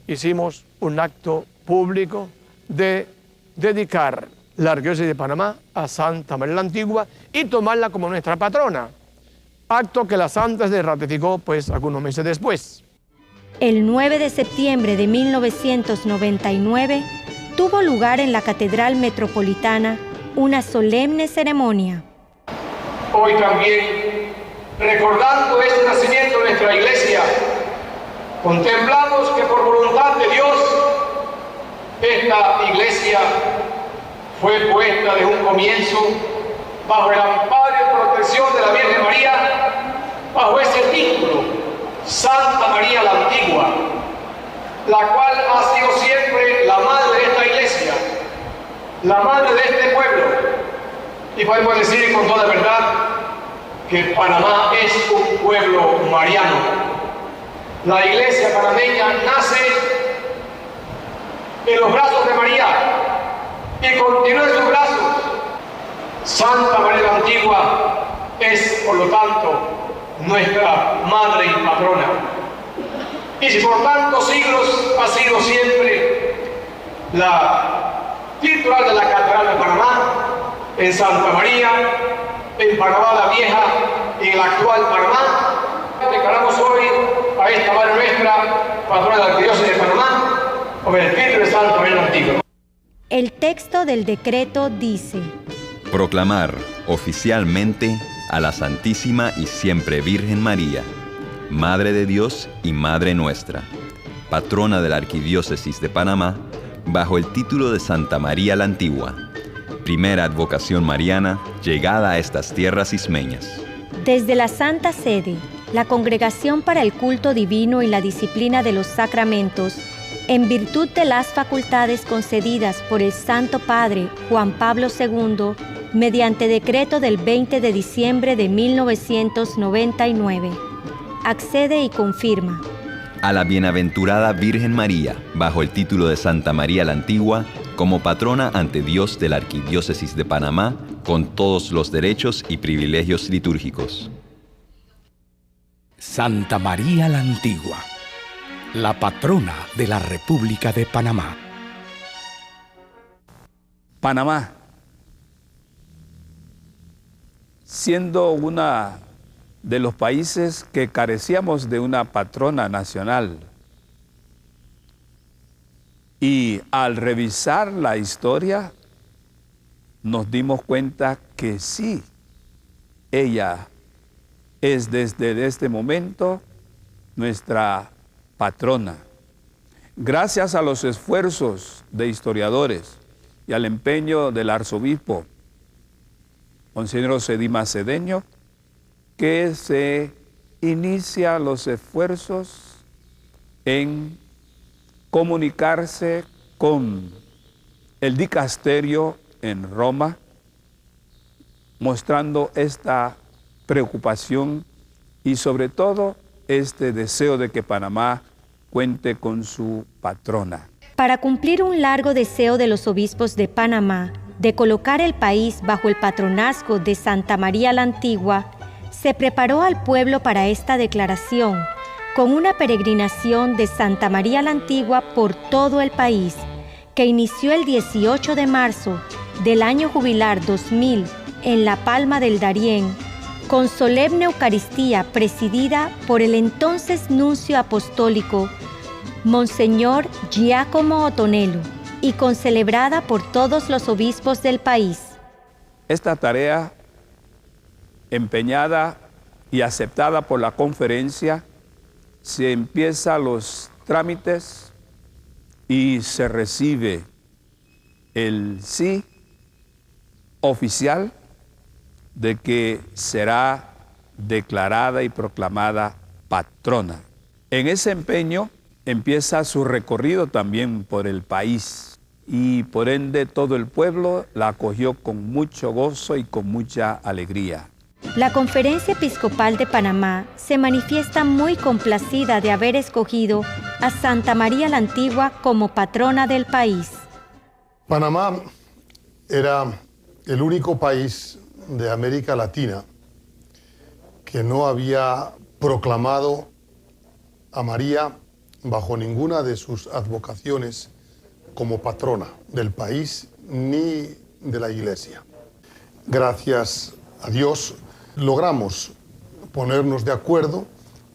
H: hicimos un acto público de dedicar la Arquidiócesis de Panamá a Santa María la Antigua y tomarla como nuestra patrona. Acto que la Santa se ratificó algunos meses después.
A: El 9 de septiembre de 1999 tuvo lugar en la Catedral Metropolitana una solemne ceremonia.
F: Hoy también, recordando este nacimiento de nuestra iglesia, contemplamos que por voluntad de Dios, esta iglesia fue puesta desde un comienzo bajo el amparo y protección de la Virgen María, bajo ese título, Santa María la Antigua, la cual ha sido siempre la madre de esta iglesia, la madre de este pueblo. Y podemos decir con toda verdad que Panamá es un pueblo mariano. La iglesia panameña nace en los brazos de María y continúa en sus brazos. Santa María la Antigua es, por lo tanto, nuestra madre y patrona. Y si por tantos siglos ha sido siempre la titular de la Catedral de Panamá, en Santa María, en Panamá la Vieja y en el actual Panamá, declaramos hoy a esta madre nuestra, patrona de la Arquidiócesis de Panamá, con el título de Santa María la Antigua.
A: El texto del decreto dice:
E: proclamar oficialmente a la Santísima y Siempre Virgen María, Madre de Dios y Madre nuestra, patrona de la Arquidiócesis de Panamá, bajo el título de Santa María la Antigua, primera advocación mariana llegada a estas tierras ismeñas.
A: Desde la Santa Sede, la Congregación para el Culto Divino y la Disciplina de los Sacramentos, en virtud de las facultades concedidas por el Santo Padre Juan Pablo II, mediante decreto del 20 de diciembre de 1999, accede y confirma
E: a la bienaventurada Virgen María, bajo el título de Santa María la Antigua, como patrona ante Dios de la Arquidiócesis de Panamá, con todos los derechos y privilegios litúrgicos.
B: Santa María la Antigua, la patrona de la República de Panamá.
G: Panamá, siendo una de los países que carecíamos de una patrona nacional, y al revisar la historia nos dimos cuenta que sí, ella es desde este momento nuestra patrona. Gracias a los esfuerzos de historiadores y al empeño del arzobispo Monseñor Sedima Cedeño, que se inicia los esfuerzos en comunicarse con el dicasterio en Roma, mostrando esta preocupación y sobre todo este deseo de que Panamá cuente con su patrona.
A: Para cumplir un largo deseo de los obispos de Panamá de colocar el país bajo el patronazgo de Santa María la Antigua, se preparó al pueblo para esta declaración con una peregrinación de Santa María la Antigua por todo el país, que inició el 18 de marzo del año jubilar 2000 en La Palma del Darién, con solemne Eucaristía presidida por el entonces nuncio apostólico Monseñor Giacomo Otonello y concelebrada por todos los obispos del país.
G: Esta tarea, empeñada y aceptada por la conferencia, se empieza los trámites y se recibe el sí oficial de que será declarada y proclamada patrona. En ese empeño empieza su recorrido también por el país y por ende todo el pueblo la acogió con mucho gozo y con mucha alegría.
A: La Conferencia Episcopal de Panamá se manifiesta muy complacida de haber escogido a Santa María la Antigua como patrona del país.
J: Panamá era el único país de América Latina que no había proclamado a María bajo ninguna de sus advocaciones como patrona del país ni de la Iglesia. Gracias a Dios logramos ponernos de acuerdo,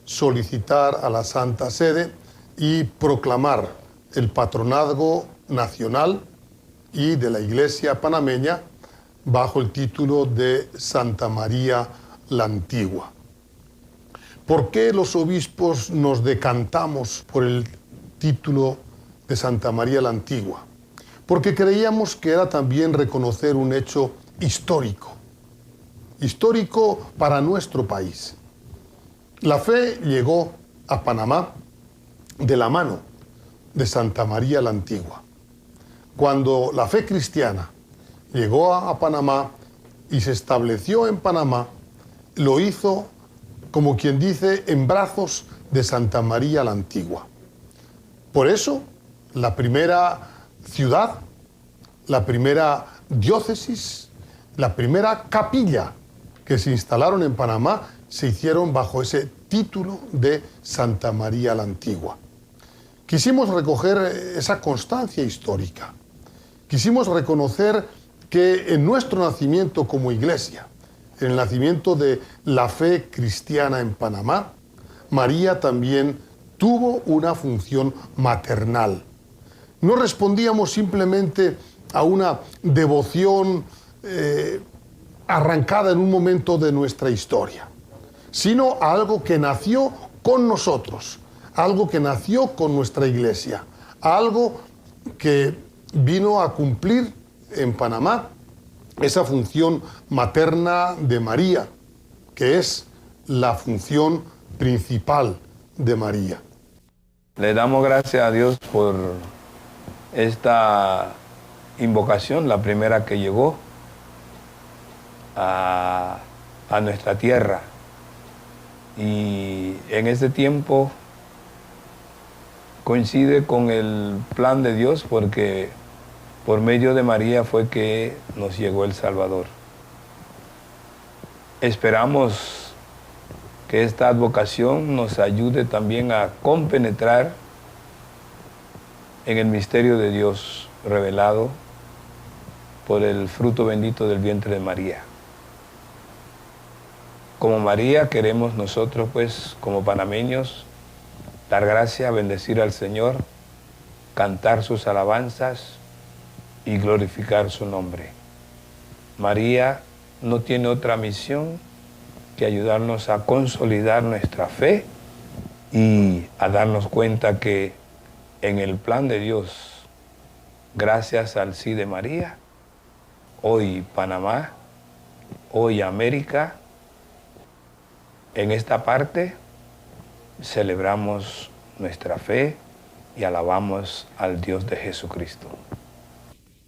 J: solicitar a la Santa Sede y proclamar el patronazgo nacional y de la Iglesia panameña bajo el título de Santa María la Antigua. ¿Por qué los obispos nos decantamos por el título de Santa María la Antigua? Porque creíamos que era también reconocer un hecho histórico para nuestro país. La fe llegó a Panamá de la mano de Santa María la Antigua. Cuando la fe cristiana llegó a Panamá y se estableció en Panamá, lo hizo, como quien dice, en brazos de Santa María la Antigua. Por eso, la primera ciudad, la primera diócesis, la primera capilla que se instalaron en Panamá se hicieron bajo ese título de Santa María la Antigua. Quisimos recoger esa constancia histórica. Quisimos reconocer que en nuestro nacimiento como iglesia, en el nacimiento de la fe cristiana en Panamá, María también tuvo una función maternal. No respondíamos simplemente a una devoción arrancada en un momento de nuestra historia, sino a algo que nació con nosotros, algo que nació con nuestra iglesia, algo que vino a cumplir en Panamá esa función materna de María, que es la función principal de María.
G: Le damos gracias a Dios por esta invocación, la primera que llegó a nuestra tierra. Y en ese tiempo coincide con el plan de Dios, porque por medio de María fue que nos llegó el Salvador. Esperamos que esta advocación nos ayude también a compenetrar en el misterio de Dios revelado por el fruto bendito del vientre de María. Como María queremos nosotros, pues, como panameños, dar gracia, bendecir al Señor, cantar sus alabanzas y glorificar su nombre. María no tiene otra misión que ayudarnos a consolidar nuestra fe y a darnos cuenta que en el plan de Dios, gracias al sí de María, hoy Panamá, hoy América, en esta parte celebramos nuestra fe y alabamos al Dios de Jesucristo.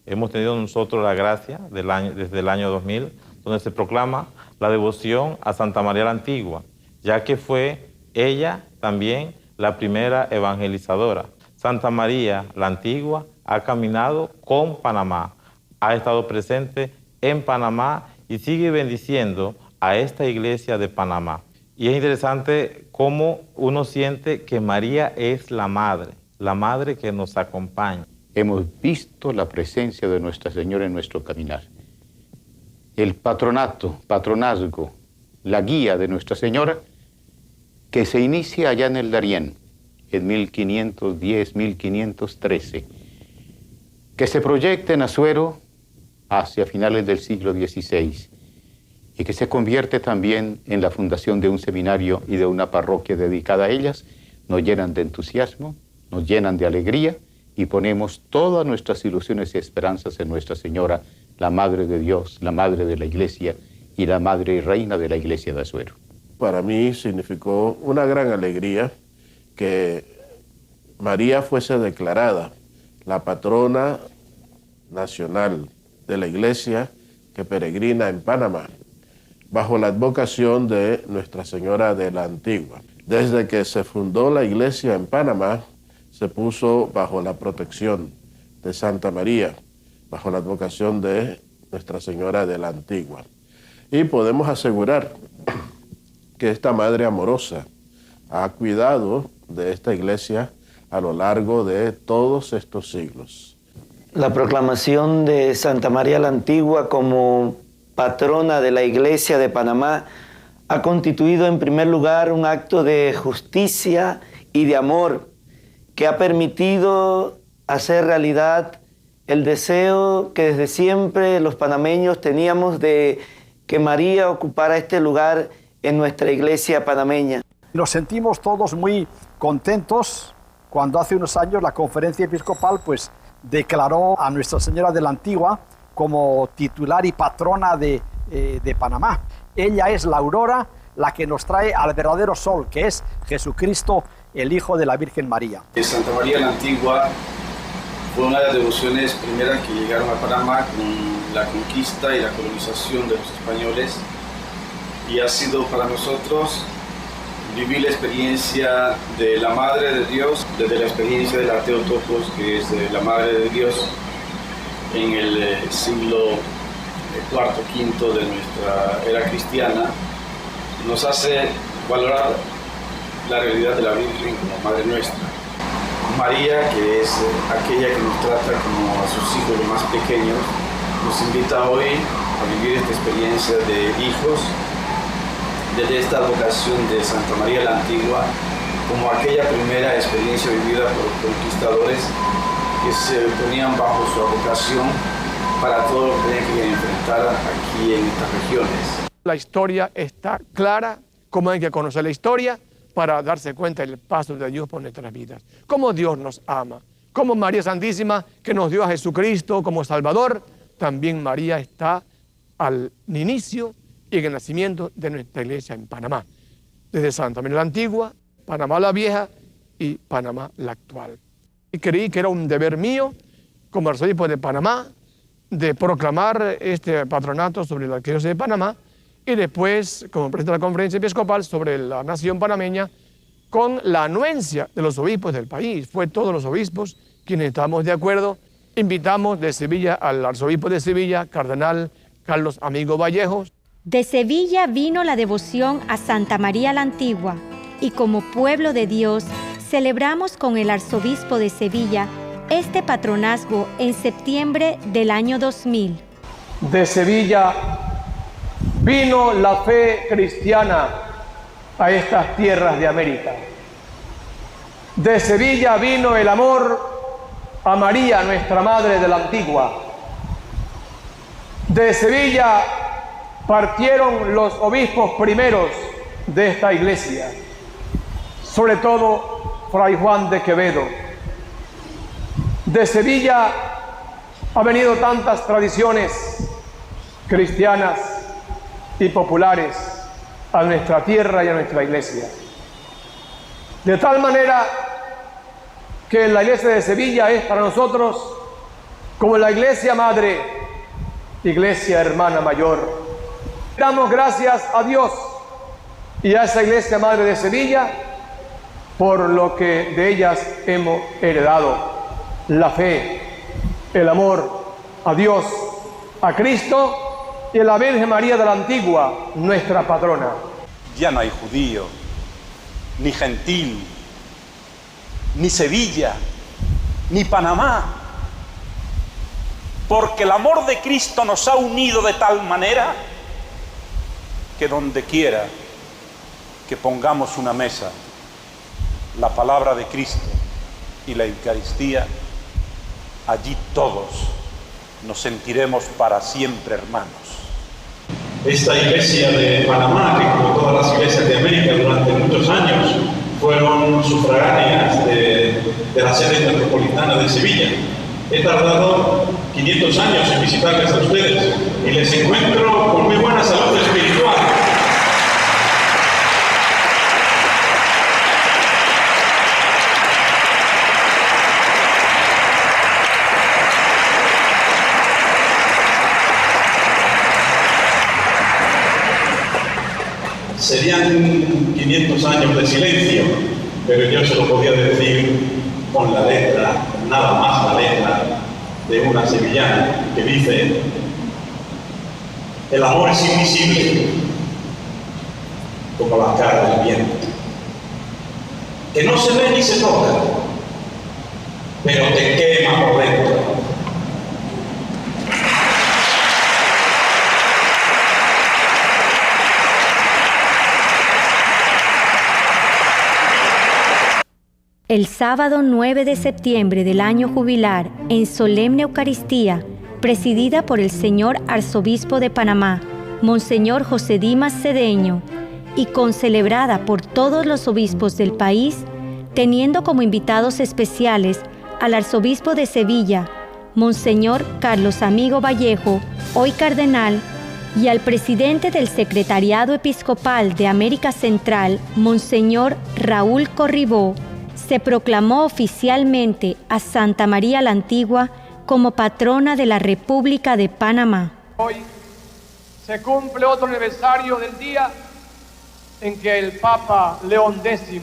I: Hemos tenido nosotros la gracia desde el año 2000, donde se proclama la devoción a Santa María la Antigua, ya que fue ella también la primera evangelizadora. Santa María la Antigua ha caminado con Panamá, ha estado presente en Panamá y sigue bendiciendo a esta iglesia de Panamá. Y es interesante cómo uno siente que María es la madre que nos acompaña.
K: Hemos visto la presencia de Nuestra Señora en nuestro caminar. El patronazgo, la guía de Nuestra Señora, que se inicia allá en el Darién, en 1510, 1513, que se proyecta en Azuero hacia finales del siglo XVI y que se convierte también en la fundación de un seminario y de una parroquia dedicada a ellas, nos llenan de entusiasmo, nos llenan de alegría y ponemos todas nuestras ilusiones y esperanzas en Nuestra Señora, la Madre de Dios, la Madre de la Iglesia y la Madre y Reina de la Iglesia de Azuero.
M: Para mí significó una gran alegría que María fuese declarada la patrona nacional de la Iglesia que peregrina en Panamá, bajo la advocación de Nuestra Señora de la Antigua. Desde que se fundó la Iglesia en Panamá, se puso bajo la protección de Santa María, bajo la advocación de Nuestra Señora de la Antigua. Y podemos asegurar que esta Madre amorosa ha cuidado de esta iglesia a lo largo de todos estos siglos.
X: La proclamación de Santa María la Antigua como patrona de la Iglesia de Panamá ha constituido en primer lugar un acto de justicia y de amor que ha permitido hacer realidad el deseo que desde siempre los panameños teníamos de que María ocupara este lugar en nuestra iglesia panameña.
L: Nos sentimos todos muy contentos cuando hace unos años la Conferencia Episcopal pues declaró a Nuestra Señora de la Antigua como titular y patrona de Panamá. Ella es la aurora, la que nos trae al verdadero sol, que es Jesucristo, el Hijo de la Virgen María.
N: Santa María la Antigua fue una de las devociones primeras que llegaron a Panamá con la conquista y la colonización de los españoles, y ha sido para nosotros vivir la experiencia de la Madre de Dios, desde la experiencia de la Theotokos, que es la Madre de Dios, en el siglo IV, V de nuestra era cristiana, nos hace valorar la realidad de la Virgen como Madre nuestra. María, que es aquella que nos trata como a sus hijos los más pequeños, nos invita hoy a vivir esta experiencia de hijos desde esta vocación de Santa María la Antigua, como aquella primera experiencia vivida por conquistadores que se ponían bajo su vocación para todo lo que tenían que enfrentar aquí en estas regiones.
H: La historia está clara, como hay que conocer la historia para darse cuenta del paso de Dios por nuestras vidas. Cómo Dios nos ama, cómo María Santísima, que nos dio a Jesucristo como Salvador, también María está al inicio y en el nacimiento de nuestra iglesia en Panamá. Desde Santa María la Antigua, Panamá la Vieja y Panamá la actual. Y creí que era un deber mío, como arzobispo de Panamá, de proclamar este patronato sobre la arquidiócesis de Panamá, y después, como presidente de la Conferencia Episcopal, sobre la nación panameña, con la anuencia de los obispos del país. Fue todos los obispos quienes estábamos de acuerdo. Invitamos de Sevilla al arzobispo de Sevilla, cardenal Carlos Amigo Vallejos.
A: De Sevilla vino la devoción a Santa María la Antigua, y como pueblo de Dios, celebramos con el arzobispo de Sevilla este patronazgo en septiembre del año 2000.
H: De Sevilla vino la fe cristiana a estas tierras de América. De Sevilla vino el amor a María, nuestra Madre de la Antigua. De Sevilla partieron los obispos primeros de esta iglesia, sobre todo Fray Juan de Quevedo. De Sevilla ha venido tantas tradiciones cristianas y populares a nuestra tierra y a nuestra iglesia. De tal manera que la iglesia de Sevilla es para nosotros como la iglesia madre, iglesia hermana mayor. Damos gracias a Dios y a esa iglesia madre de Sevilla por lo que de ellas hemos heredado: la fe, el amor a Dios, a Cristo y a la Virgen María de la Antigua, nuestra patrona.
O: Ya no hay judío, ni gentil, ni Sevilla, ni Panamá, porque el amor de Cristo nos ha unido de tal manera que donde quiera que pongamos una mesa, la palabra de Cristo y la Eucaristía, allí todos nos sentiremos para siempre hermanos.
P: Esta iglesia de Panamá, que como todas las iglesias de América durante muchos años fueron sufragáneas de la sede metropolitana de Sevilla, he tardado 500 años en visitarles a ustedes y les encuentro con muy buena salud espiritual. Serían 500 años de silencio, pero yo se lo podía decir con la letra, nada más la letra de una sevillana que dice: el amor es invisible como la cara del viento, que no se ve ni se toca, pero te quema por dentro.
A: El sábado 9 de septiembre del año jubilar, en solemne Eucaristía, presidida por el señor Arzobispo de Panamá, Monseñor José Dimas Cedeño, y concelebrada por todos los obispos del país, teniendo como invitados especiales al Arzobispo de Sevilla, Monseñor Carlos Amigo Vallejo, hoy cardenal, y al presidente del Secretariado Episcopal de América Central, Monseñor Raúl Corribó, se proclamó oficialmente a Santa María la Antigua como patrona de la República de Panamá.
F: Hoy se cumple otro aniversario del día en que el Papa León X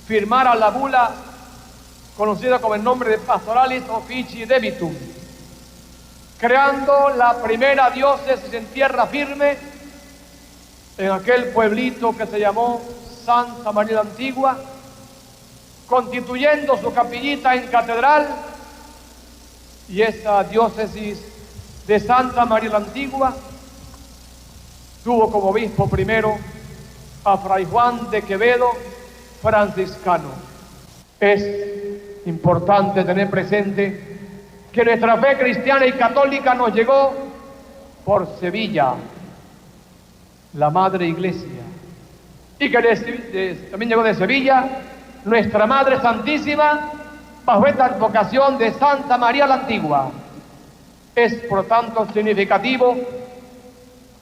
F: firmara la bula conocida como el nombre de Pastoralis Officii Debitum, creando la primera diócesis en tierra firme en aquel pueblito que se llamó Santa María la Antigua, constituyendo su capillita en catedral, y esta diócesis de Santa María la Antigua tuvo como obispo primero a Fray Juan de Quevedo, franciscano. Es importante tener presente que nuestra fe cristiana y católica nos llegó por Sevilla, la Madre Iglesia, y que también llegó de Sevilla nuestra Madre Santísima bajo esta advocación de Santa María la Antigua. Es por tanto significativo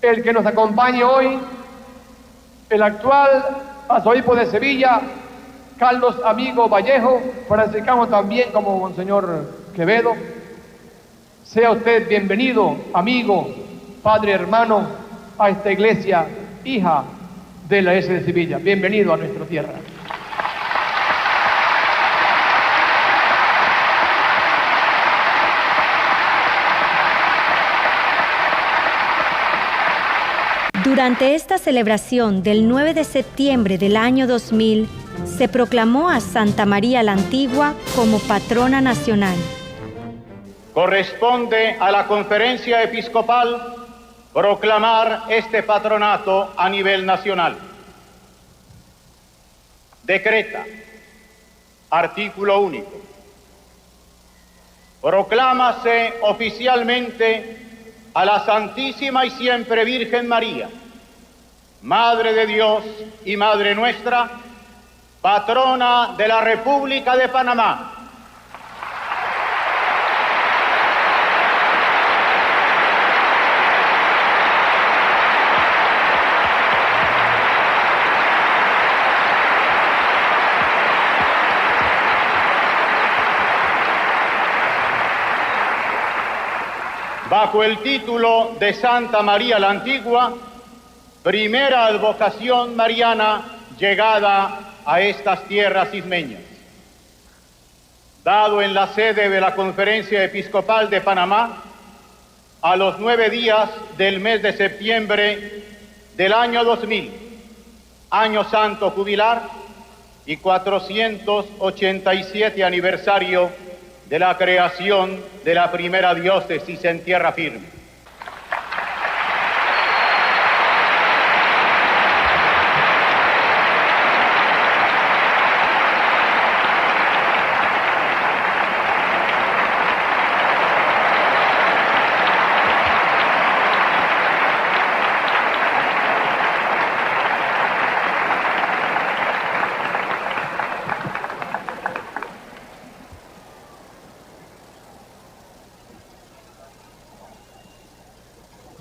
F: el que nos acompañe hoy el actual arzobispo de Sevilla, Carlos Amigo Vallejo, franciscano también como Monseñor Quevedo. Sea usted bienvenido, amigo, padre, hermano, a esta iglesia, hija de la S de Sevilla. Bienvenido a nuestra tierra.
A: Durante esta celebración del 9 de septiembre del año 2000, se proclamó a Santa María la Antigua como patrona nacional.
K: Corresponde a la Conferencia Episcopal proclamar este patronato a nivel nacional. Decreta, artículo único. Proclámase oficialmente a la Santísima y Siempre Virgen María, Madre de Dios y Madre nuestra, patrona de la República de Panamá. Bajo el título de Santa María la Antigua, primera advocación mariana llegada a estas tierras ismeñas. Dado en la sede de la Conferencia Episcopal de Panamá, a los 9 días del mes de septiembre del año 2000, año santo jubilar y 487 aniversario de la creación de la primera diócesis en tierra firme.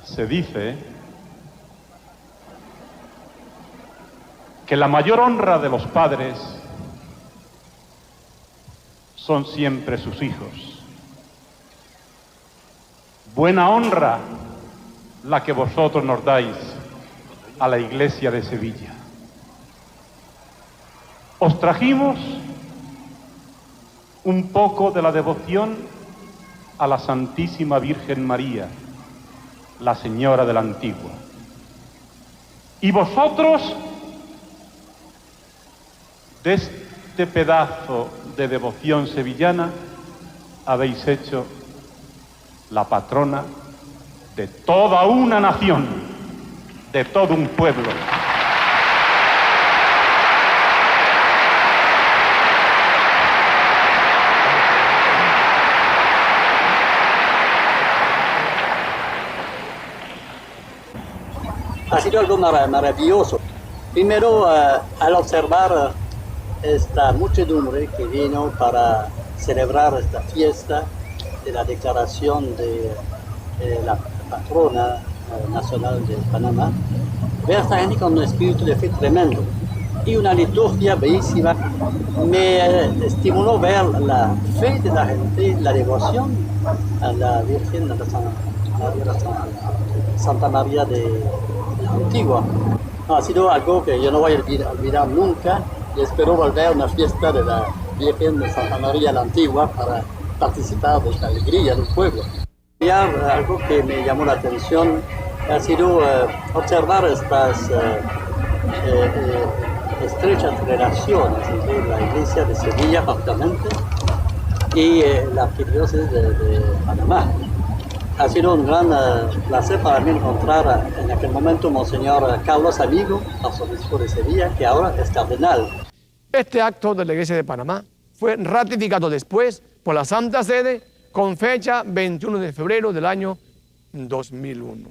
P: Se dice que la mayor honra de los padres son siempre sus hijos. Buena honra la que vosotros nos dais a la Iglesia de Sevilla. Os trajimos un poco de la devoción a la Santísima Virgen María, la Señora de la Antigua. Y vosotros, de este pedazo de devoción sevillana, habéis hecho la patrona de toda una nación, de todo un pueblo.
Q: Ha sido algo maravilloso. Primero, al observar esta muchedumbre que vino para celebrar esta fiesta de la declaración de la patrona nacional de Panamá, ver a esta gente con un espíritu de fe tremendo y una liturgia bellísima, me estimuló ver la fe de la gente, la devoción a la Virgen de Santa María de Antigua. Ha sido algo que yo no voy a olvidar nunca y espero volver a una fiesta de la Virgen de Santa María la Antigua para participar de esta alegría del pueblo. Y algo que me llamó la atención ha sido observar estas estrechas relaciones entre la iglesia de Sevilla, prácticamente, y la arquidiócesis de Panamá. Ha sido un gran placer para mí encontrar en aquel momento Monseñor Carlos Amigo, arzobispo de Sevilla, que ahora es cardenal.
H: Este acto de la Iglesia de Panamá fue ratificado después por la Santa Sede con fecha 21 de febrero del año 2001.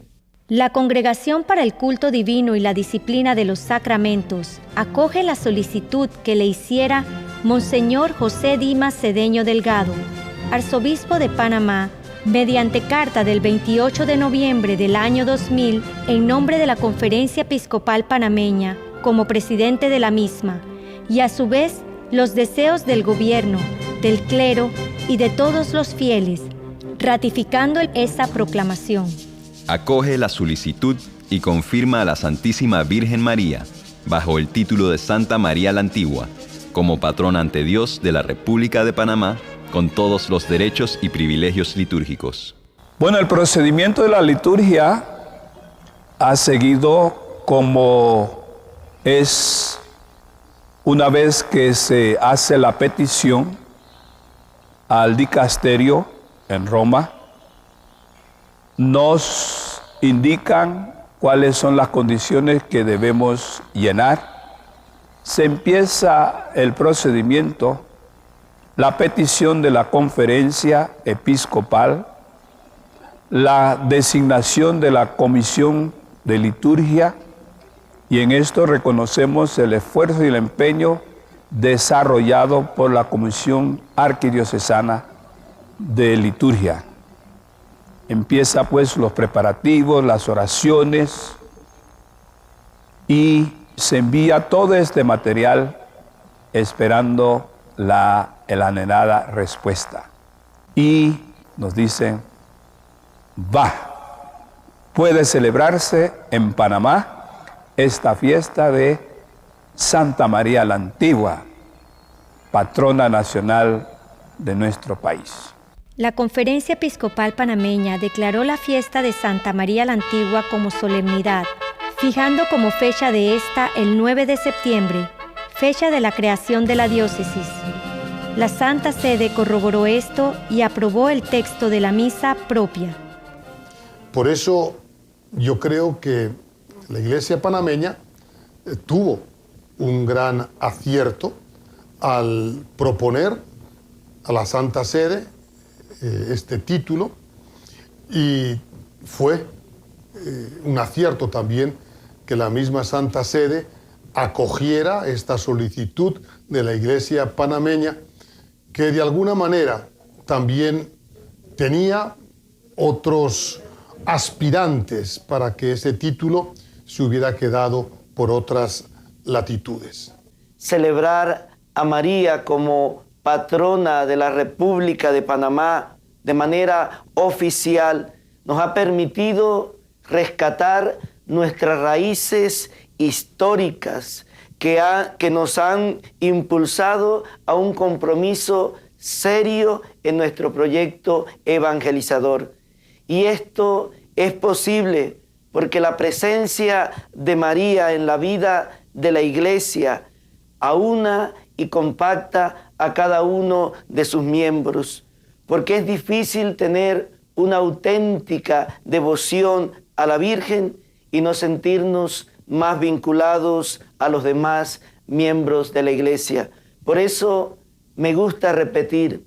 A: La Congregación para el Culto Divino y la Disciplina de los Sacramentos acoge la solicitud que le hiciera Monseñor José Dimas Cedeño Delgado, arzobispo de Panamá, mediante carta del 28 de noviembre del año 2000, en nombre de la Conferencia Episcopal Panameña, como presidente de la misma, y a su vez los deseos del gobierno, del clero y de todos los fieles, ratificando esa proclamación.
E: Acoge la solicitud y confirma a la Santísima Virgen María, bajo el título de Santa María la Antigua, como patrona ante Dios de la República de Panamá, con todos los derechos y privilegios litúrgicos.
G: Bueno, el procedimiento de la liturgia ha seguido como es una vez que se hace la petición al dicasterio en Roma, nos indican cuáles son las condiciones que debemos llenar. Se empieza el procedimiento, la petición de la conferencia episcopal, la designación de la comisión de liturgia, y en esto reconocemos el esfuerzo y el empeño desarrollado por la Comisión Arquidiocesana de Liturgia. Empieza pues los preparativos, las oraciones, y se envía todo este material esperando la anhelada respuesta. Y nos dicen, puede celebrarse en Panamá esta fiesta de Santa María la Antigua, patrona nacional de nuestro país.
A: La Conferencia Episcopal Panameña declaró la fiesta de Santa María la Antigua como solemnidad, fijando como fecha de esta el 9 de septiembre, fecha de la creación de la diócesis. La Santa Sede corroboró esto y aprobó el texto de la misa propia.
J: Por eso yo creo que la Iglesia panameña tuvo un gran acierto al proponer a la Santa Sede este título, y fue un acierto también que la misma Santa Sede acogiera esta solicitud de la Iglesia panameña, que de alguna manera también tenía otros aspirantes para que ese título se hubiera quedado por otras latitudes.
X: Celebrar a María como patrona de la República de Panamá de manera oficial nos ha permitido rescatar nuestras raíces históricas que nos han impulsado a un compromiso serio en nuestro proyecto evangelizador. Y esto es posible porque la presencia de María en la vida de la Iglesia aúna y compacta a cada uno de sus miembros, porque es difícil tener una auténtica devoción a la Virgen y no sentirnos más vinculados a los demás miembros de la Iglesia. Por eso me gusta repetir,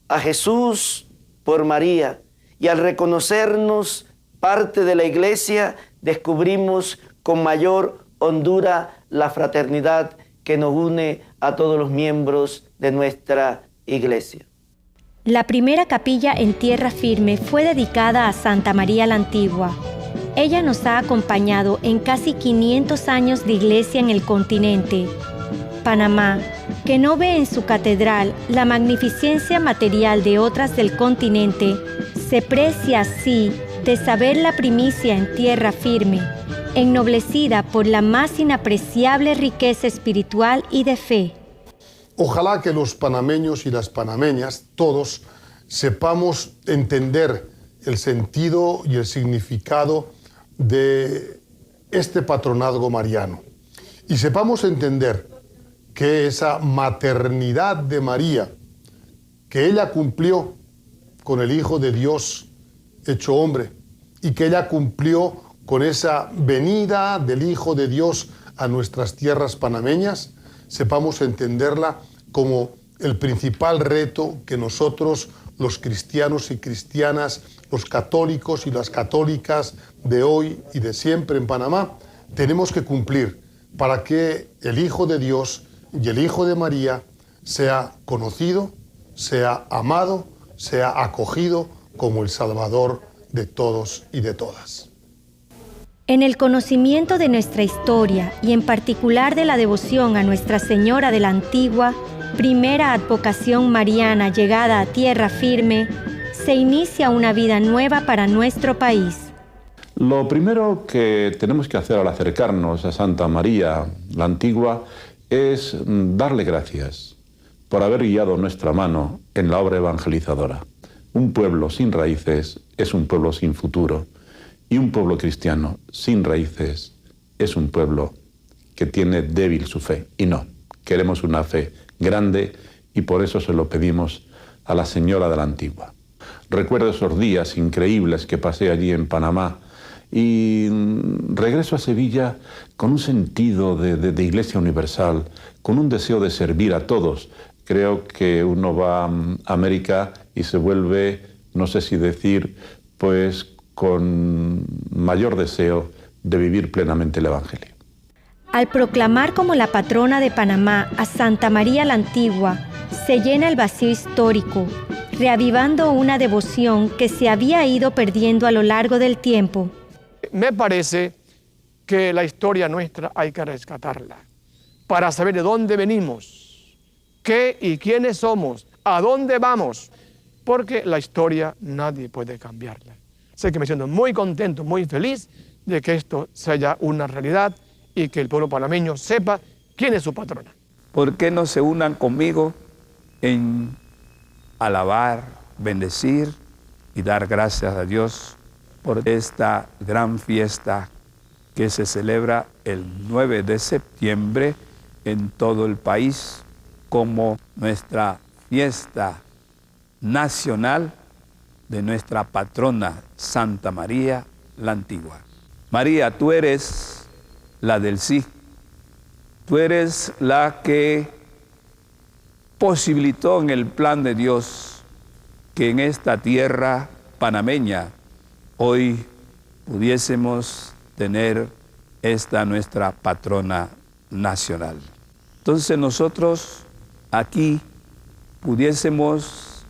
X: a Jesús por María, y al reconocernos parte de la Iglesia, descubrimos con mayor hondura la fraternidad que nos une a todos los miembros de nuestra iglesia.
A: La primera capilla en tierra firme fue dedicada a Santa María la Antigua. Ella nos ha acompañado en casi 500 años de iglesia en el continente. Panamá, que no ve en su catedral la magnificencia material de otras del continente, se precia así de saber la primicia en tierra firme, ennoblecida por la más inapreciable riqueza espiritual y de fe.
J: Ojalá que los panameños y las panameñas, todos, sepamos entender el sentido y el significado de este patronazgo mariano. Y sepamos entender que esa maternidad de María, que ella cumplió con el Hijo de Dios hecho hombre, y que ella cumplió con esa venida del Hijo de Dios a nuestras tierras panameñas, sepamos entenderla como el principal reto que nosotros, los cristianos y cristianas, los católicos y las católicas de hoy y de siempre en Panamá, tenemos que cumplir para que el Hijo de Dios y el Hijo de María sea conocido, sea amado, sea acogido como el Salvador de todos y de todas.
A: En el conocimiento de nuestra historia y en particular de la devoción a Nuestra Señora de la Antigua, primera advocación mariana llegada a tierra firme, se inicia una vida nueva para nuestro país.
P: Lo primero que tenemos que hacer al acercarnos a Santa María la Antigua es darle gracias por haber guiado nuestra mano en la obra evangelizadora. Un pueblo sin raíces es un pueblo sin futuro. Y un pueblo cristiano sin raíces es un pueblo que tiene débil su fe. Y no, queremos una fe grande y por eso se lo pedimos a la Señora de la Antigua. Recuerdo esos días increíbles que pasé allí en Panamá y regreso a Sevilla con un sentido de iglesia universal, con un deseo de servir a todos. Creo que uno va a América y se vuelve, no sé si decir, pues con mayor deseo de vivir plenamente el Evangelio.
A: Al proclamar como la patrona de Panamá a Santa María la Antigua, se llena el vacío histórico, reavivando una devoción que se había ido perdiendo a lo largo del tiempo.
H: Me parece que la historia nuestra hay que rescatarla para saber de dónde venimos, qué y quiénes somos, a dónde vamos, porque la historia nadie puede cambiarla. Sé que me siento muy contento, muy feliz de que esto sea una realidad y que el pueblo panameño sepa quién es su patrona.
G: ¿Por qué no se unan conmigo en alabar, bendecir y dar gracias a Dios por esta gran fiesta que se celebra el 9 de septiembre en todo el país como nuestra fiesta nacional de nuestra patrona Santa María la Antigua? María, tú eres la del sí. Tú eres la que posibilitó en el plan de Dios que en esta tierra panameña hoy pudiésemos tener esta nuestra patrona nacional. Entonces nosotros aquí pudiésemos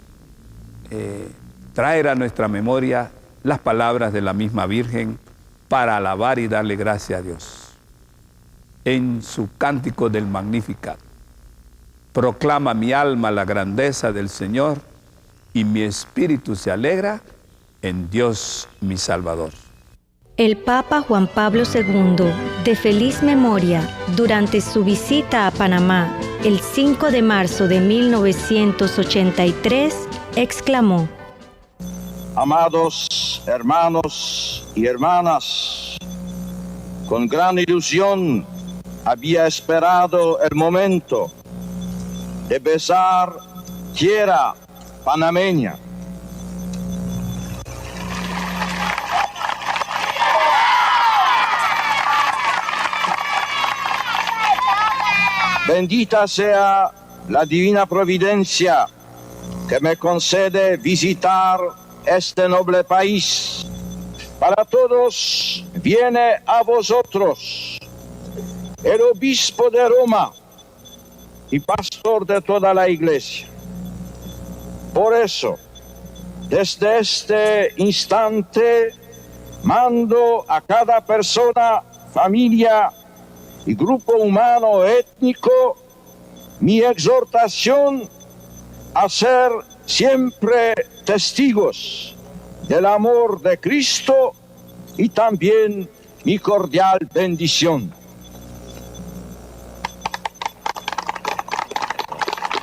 G: traer a nuestra memoria las palabras de la misma Virgen para alabar y darle gracias a Dios. En su cántico del Magnificat, proclama mi alma la grandeza del Señor y mi espíritu se alegra en Dios mi Salvador.
A: El Papa Juan Pablo II, de feliz memoria, durante su visita a Panamá el 5 de marzo de 1983, exclamó:
R: Amados hermanos y hermanas, con gran ilusión había esperado el momento de besar tierra panameña. Bendita sea la divina providencia que me concede visitar este noble país para todos viene a vosotros, el obispo de Roma y pastor de toda la iglesia. Por eso, desde este instante, mando a cada persona, familia y grupo humano étnico mi exhortación a ser siempre testigos del amor de Cristo y también mi cordial bendición.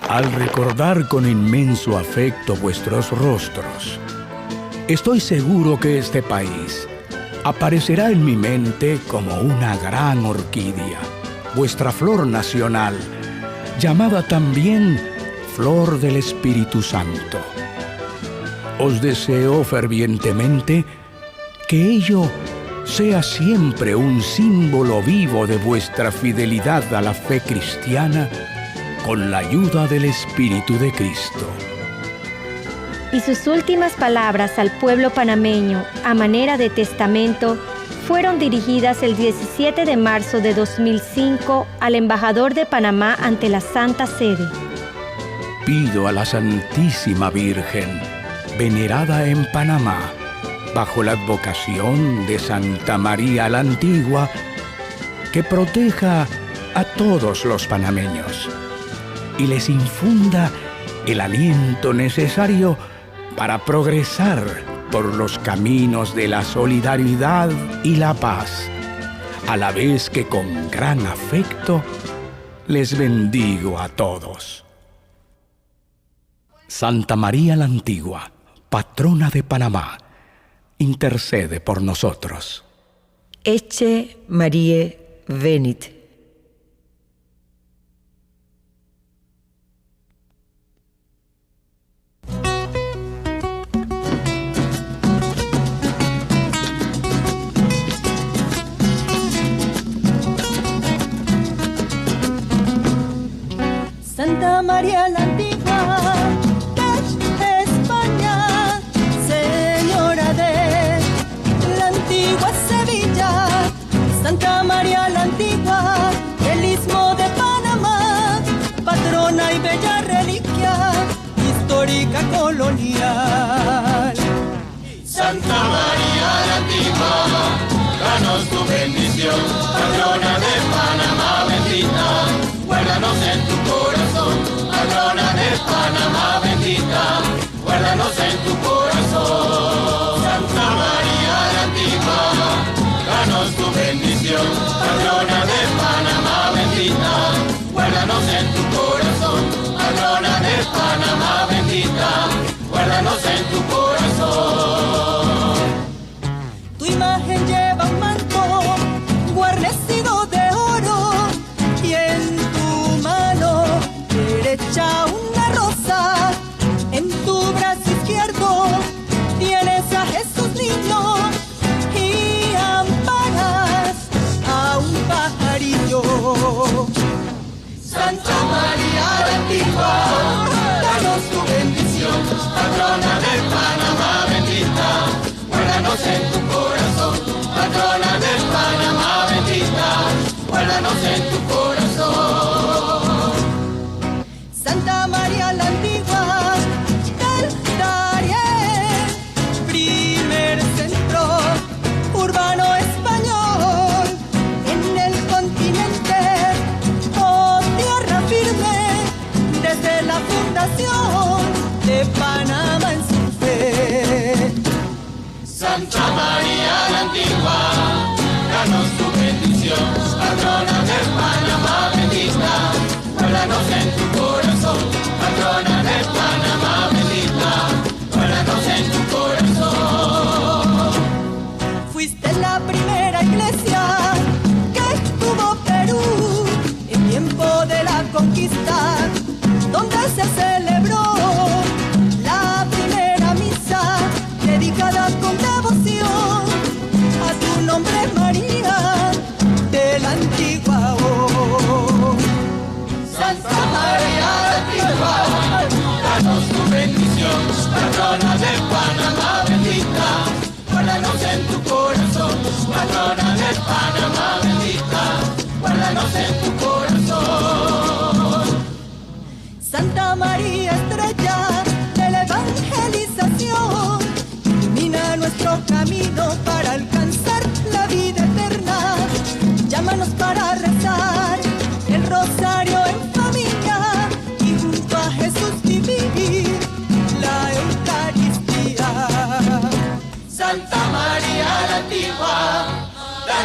B: Al recordar con inmenso afecto vuestros rostros, estoy seguro que este país aparecerá en mi mente como una gran orquídea, vuestra flor nacional, llamada también Flor del Espíritu Santo. Os deseo fervientemente que ello sea siempre un símbolo vivo de vuestra fidelidad a la fe cristiana con la ayuda del Espíritu de Cristo.
A: Y sus últimas palabras al pueblo panameño, a manera de testamento, fueron dirigidas el 17 de marzo de 2005 al embajador de Panamá ante la Santa Sede.
B: Pido a la Santísima Virgen, venerada en Panamá, bajo la advocación de Santa María la Antigua, que proteja a todos los panameños y les infunda el aliento necesario para progresar por los caminos de la solidaridad y la paz, a la vez que con gran afecto les bendigo a todos. Santa María la Antigua, patrona de Panamá, intercede por nosotros.
S: Ecce Mariae venit.
T: Santa María la Antigua, de España, señora de la antigua Sevilla. Santa María la Antigua, del Istmo de Panamá, patrona y bella reliquia, histórica colonial.
U: Santa María la Antigua, danos tu bendición, patrona de Panamá bendita, guárdanos en tu corazón, patrona de Panamá bendita, guárdanos en tu corazón. Santa María la Antigua, danos tu bendición, patrona de Panamá bendita, guárdanos en tu corazón, patrona de Panamá bendita, guárdanos en tu corazón.
T: Tu imagen lleva un manto guarnecido de oro y en tu mano derecha una rosa, en tu brazo izquierdo tienes a Jesús niño y amparas a un pajarillo.
U: Santa María la Antigua, danos tu bendición, patrona de Panamá bendita, guárdanos en tu corazón, patrona de Panamá bendita, guárdanos en tu corazón.
T: Santa María la Antigua, del Darién, primer centro urbano español en el continente, oh tierra firme desde la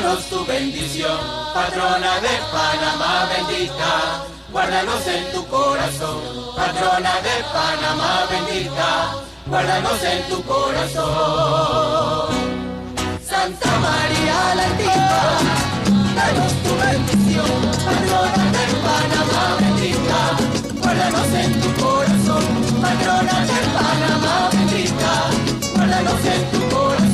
U: danos tu bendición, patrona de Panamá bendita, guárdanos en tu corazón, patrona de Panamá bendita, guárdanos en tu corazón. Santa María la Antigua, danos tu bendición, patrona de Panamá bendita, guárdanos en tu corazón, patrona de Panamá bendita, guárdanos en tu corazón.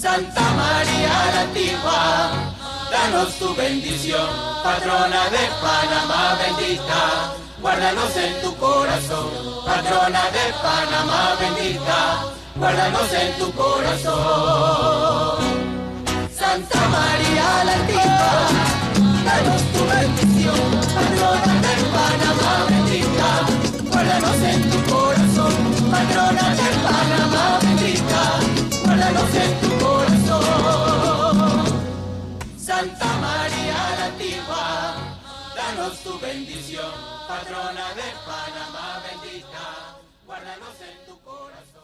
U: Santa María la Antigua, danos tu bendición, patrona de Panamá bendita, guárdanos en tu corazón, patrona de Panamá bendita, guárdanos en tu corazón. Santa María la Antigua, danos tu bendición, patrona de Panamá bendita, guárdanos en tu corazón, patrona de Panamá bendita, guárdanos en tu corazón. Santa María la Antigua, danos tu bendición, patrona de Panamá bendita, guárdanos en tu corazón.